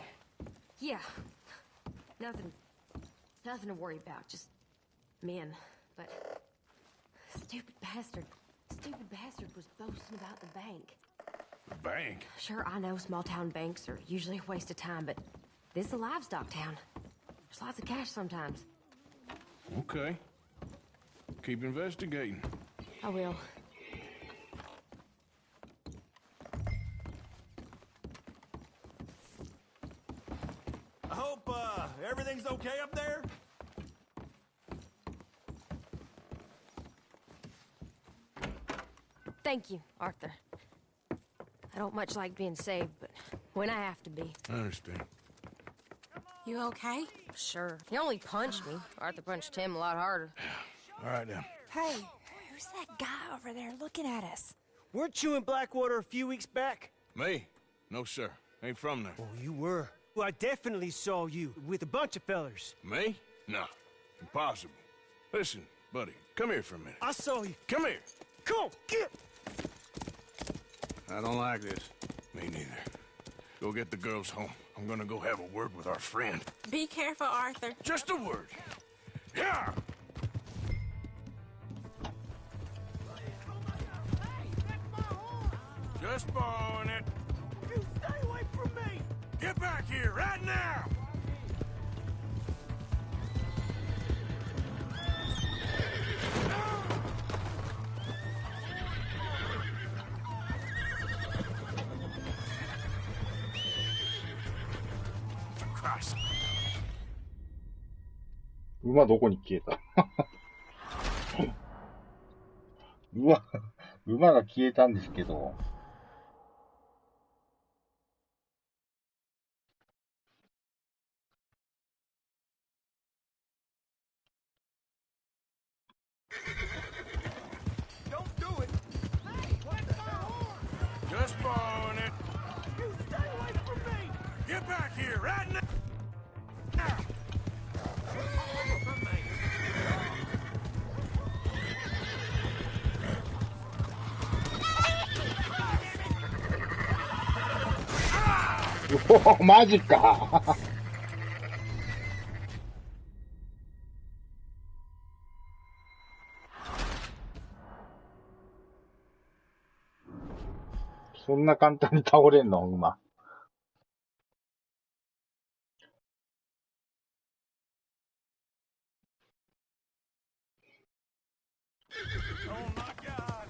Yeah. Nothing to worry about. Just men. But stupid bastard was boasting about the bank. The bank? Sure, I know small town banks are usually a waste of time, but this is a livestock town. There's lots of cash sometimes. Okay. Keep investigating. I will. I hope, everything's okay up there? Thank you, Arthur. I don't much like being saved, but when I have to be. I understand. You okay? Sure. He only punched me. Arthur punched him a lot harder. All right, then. Hey, who's that guy over there looking at us? Weren't you in Blackwater a few weeks back? Me? No, sir. Ain't from there. Oh, you were. Well, I definitely saw you with a bunch of fellers. Me? No. Impossible. Listen, buddy, come here for a minute. I saw you. Come here. Come on, get! I don't like this. Me neither. Go get the girls home. I'm gonna go have a word with our friend. Be careful, Arthur. Just a word. Yeah! Just borrowing it. You stay away from me! Get back here right now! For Christ. 馬どこに消えた馬が消えたんですけど。Don't do it! Hey, what's my horn? Just borrowing it. You stay away from me! Get back here right now!うお、マジかそんな簡単に倒れんの馬。Oh my God!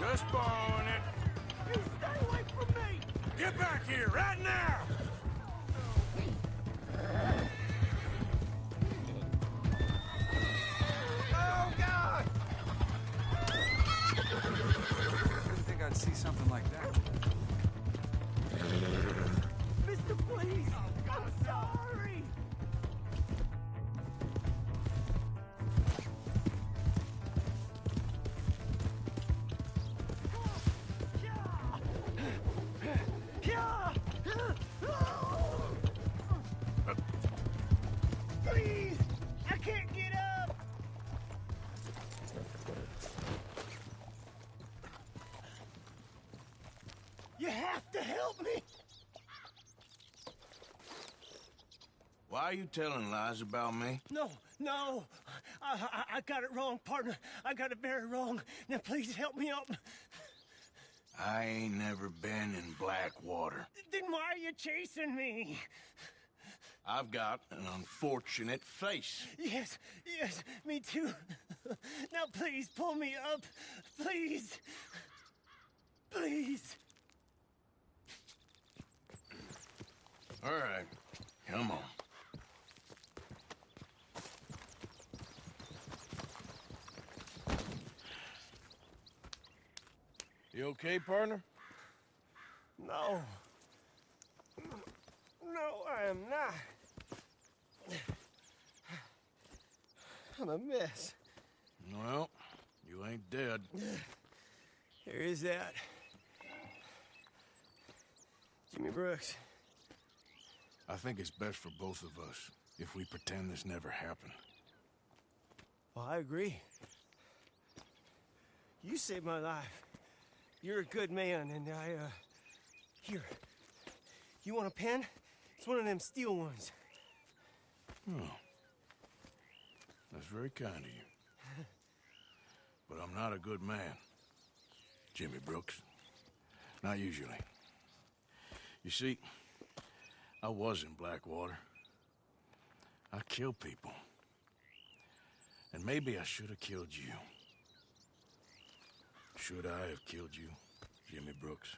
Just borrowing it. You stay away from me! Get back here right now! Oh God! Didn't think I'd see something like that. Mister, please! I'm sorry! Please! I can't get up! You have to help me! Why are you telling lies about me? No, no. I got it wrong, partner. I got it very wrong. Now, please help me up. I ain't never been in Blackwater. Then why are you chasing me? I've got an unfortunate face. Yes, me too. Now please pull me up. Please. Please. All right, come on. You okay, partner? No. No, I am not. I'm a mess. Well, you ain't dead. There is that. Jimmy Brooks. I think it's best for both of us if we pretend this never happened. Well, I agree. You saved my life. You're a good man, and here. You want a pen? It's one of them steel ones. Oh. That's very kind of you. But I'm not a good man, Jimmy Brooks. Not usually. You see, I was in Blackwater. I killed people. And maybe I should have killed you. Should I have killed you, Jimmy Brooks?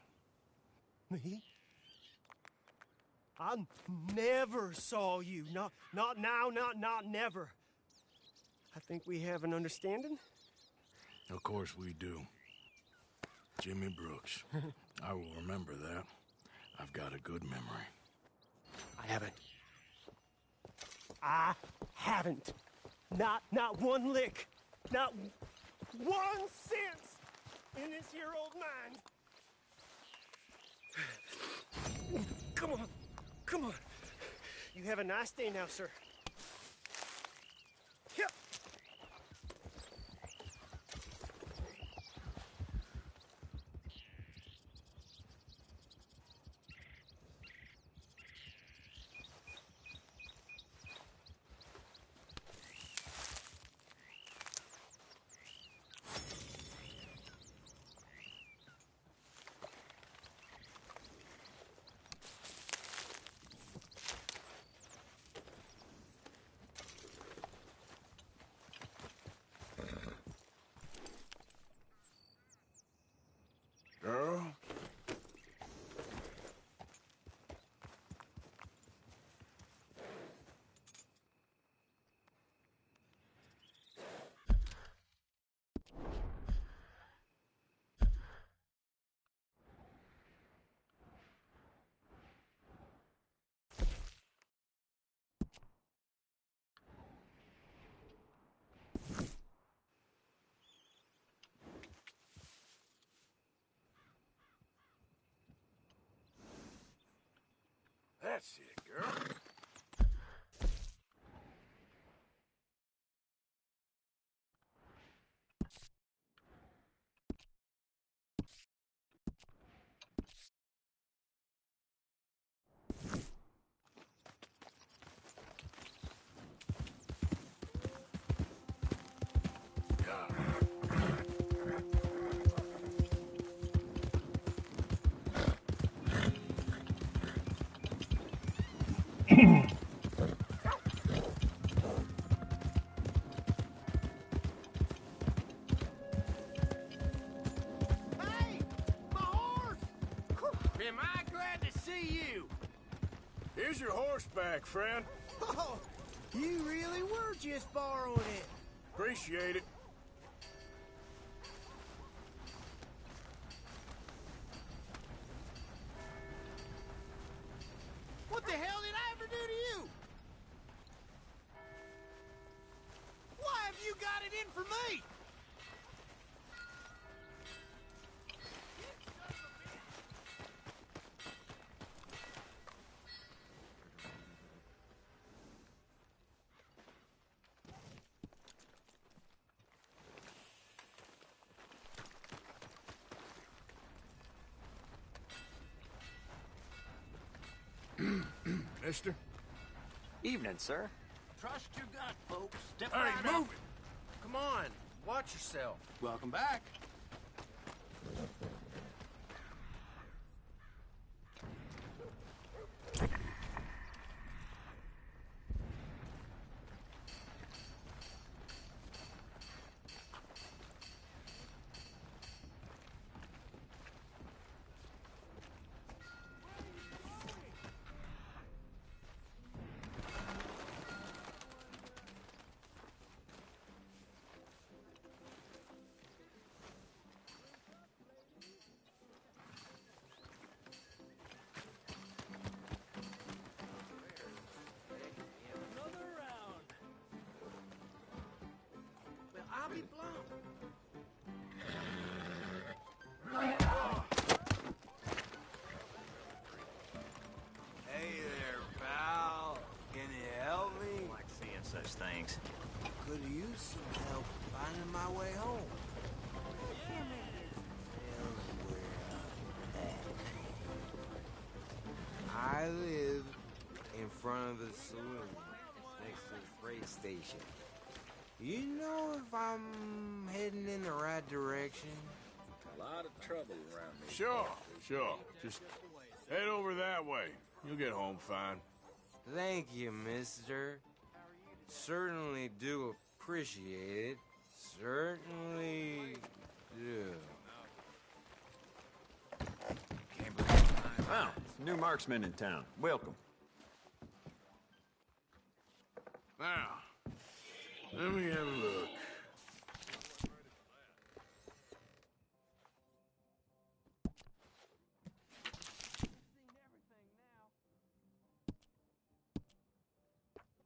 Me? I never saw you. Not now, not never. I think we have an understanding. Of course we do. Jimmy Brooks. I will remember that. I've got a good memory. I haven't. Not one lick. Not 1 cent in this here old mine. Come on. You have a nice day now, sir. Yep. Girl? That's it, girl. Am I glad to see you? Here's your horse back, friend. Oh, you really were just borrowing it. Appreciate it. What the hell did I ever do to you? Why have you got it in for me? Mister? Evening, sir. Trust your gut, folks. Step Hey, right move up. it! Come on, watch yourself. Welcome back. station. You know if I'm heading in the right direction? A lot of trouble around me. Sure. Just head over that way. You'll get home fine. Thank you, mister. Certainly do appreciate it. Certainly do. Wow, new marksman in town. Welcome. Now, let me have a look.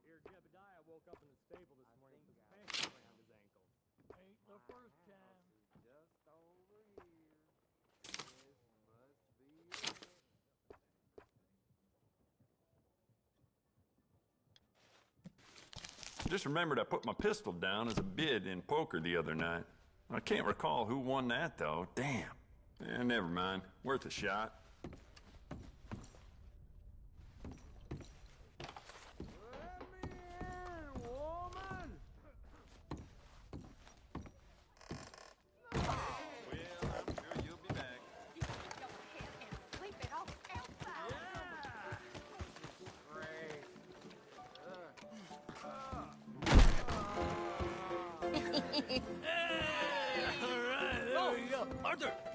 Here, Jebediah woke up in the stable this morning with his pants around his ankles. Ain't the first time. Just over here. This must be it. Just remembered I put my pistol down as a bid in poker the other night. I can't recall who won that, though. Damn. Never mind. Worth a shot.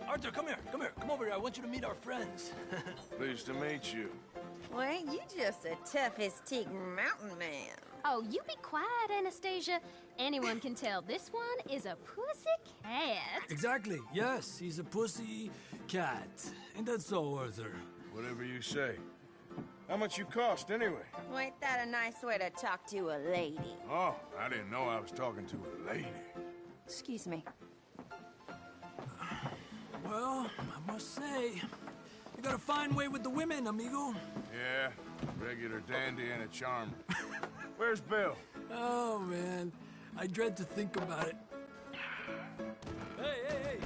Arthur, come here. Come over here. I want you to meet our friends. Pleased to meet you. Well, ain't you just the toughest teak mountain man? Oh, you be quiet, Anastasia. Anyone can tell this one is a pussy cat. Exactly. Yes, he's a pussy cat. Ain't that so, Arthur? Whatever you say. How much you cost, anyway? Well, ain't that a nice way to talk to a lady? Oh, I didn't know I was talking to a lady. Excuse me. Well, I must say, you got a fine way with the women, amigo. Yeah, regular dandy and a charmer. Where's Bill? Oh, man. I dread to think about it. Hey!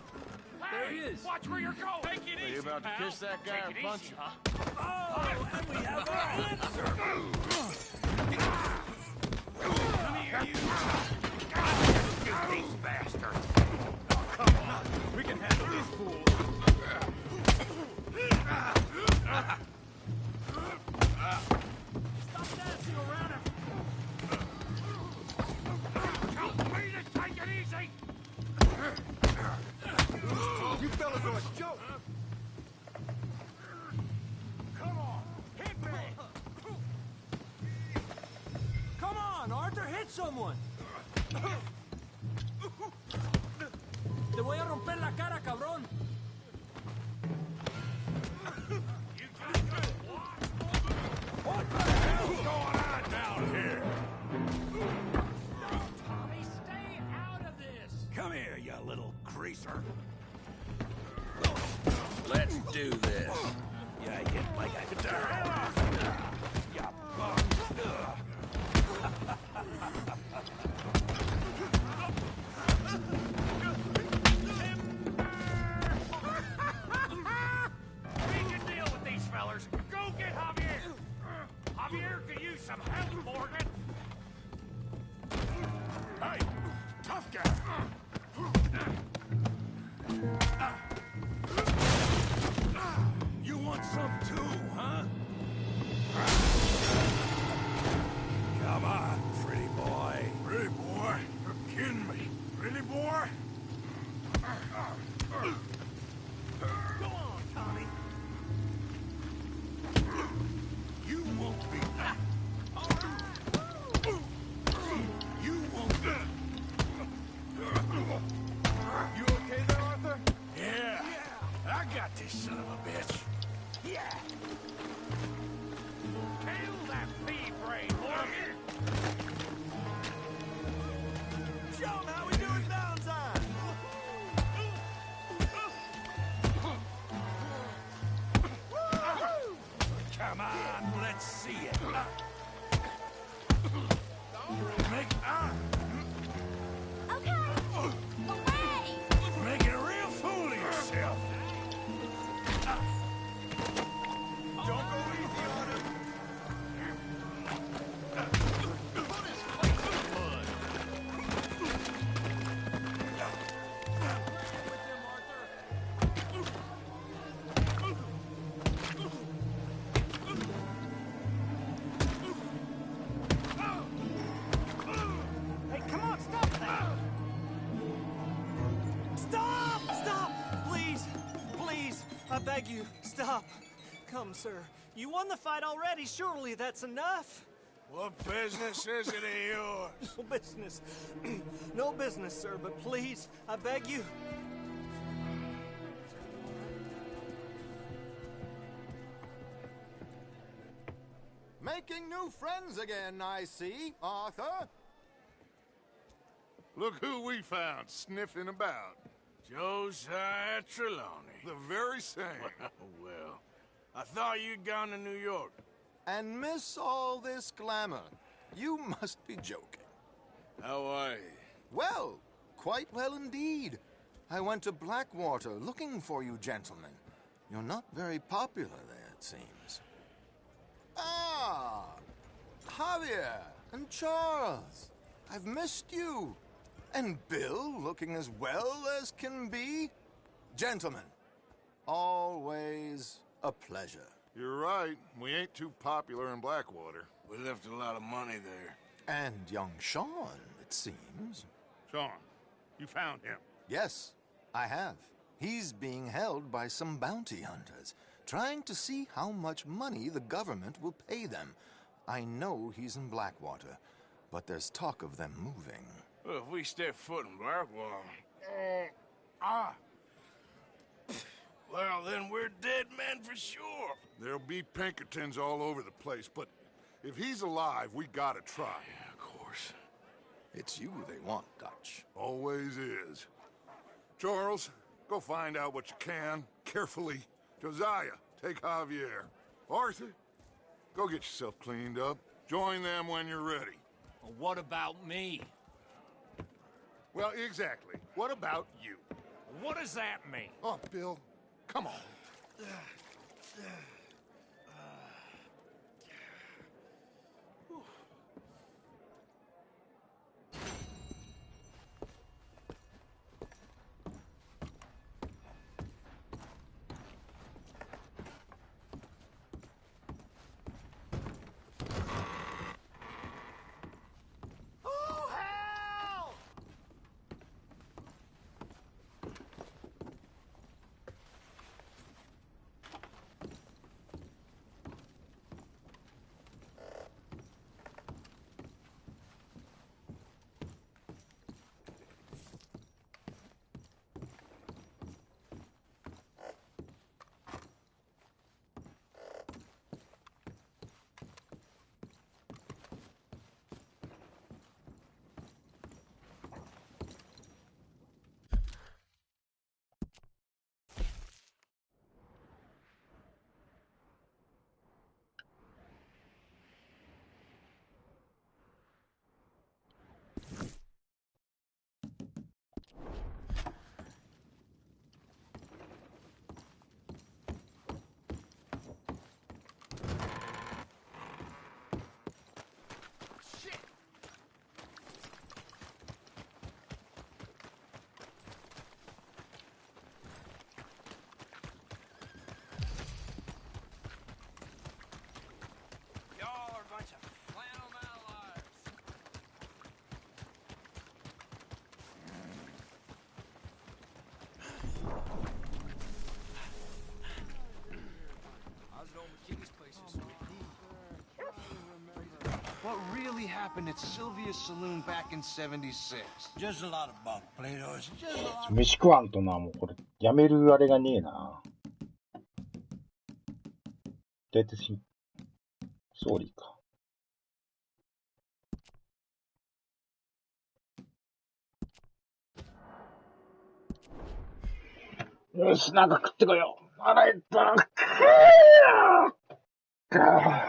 There he is. Watch where you're going. Take it easy, You about to pal. kiss that guy Take or it punch easy, him? huh? Oh, and we have our answer. Come here, you. You these bastards. Come on. We can handle these fools. Stop dancing around him. Tell me to take it easy. You fellas are a joke. Come on. Hit me. Come on, Arthur, hit someone. Te voy a romper la cara, cabrón. What the hell's going on down here? Tommy, stay out of this. Come here, you little greaser. Let's do this. Yeah, you like a down. You bum. We can deal with these fellers. Go get Javier. Javier could use some help, Morgan. Hey, tough guy. You want some too, huh? Come on, pretty boy. Pretty boy? You're kidding me. Pretty boy? I beg you, stop. Come, sir. You won the fight already. Surely that's enough. What business is it of yours? No business. No business, sir, but please, I beg you. Making new friends again, I see, Arthur. Look who we found sniffing about. Josiah Trelawney. The very same. Well, I thought you'd gone to New York. And miss all this glamour. You must be joking. How are you? Well, quite well indeed. I went to Blackwater looking for you gentlemen. You're not very popular there, it seems. Ah! Javier and Charles. I've missed you. And Bill looking as well as can be. Gentlemen, always a pleasure. You're right. We ain't too popular in Blackwater. We left a lot of money there. And young Sean, it seems. Sean, you found him? Yes, I have. He's being held by some bounty hunters, trying to see how much money the government will pay them. I know he's in Blackwater, but there's talk of them moving. Well, if we step foot in Blackwater... Well, then we're dead men for sure. There'll be Pinkertons all over the place, but if he's alive, we gotta try. Yeah, of course. It's you they want, Dutch. Always is. Charles, go find out what you can, carefully. Josiah, take Javier. Arthur, go get yourself cleaned up. Join them when you're ready. Well, what about me? Well, exactly. What about you? What does that mean? Oh, Bill, come on. What really happened at Sylvia's Saloon back in 76? Just a lot of bunk, Plato. Just a lot. 飯食わんとな、もうこれ、やめるあれがねえな。だいたいソーリーか。よし、なんか食ってこよう。腹減った。くー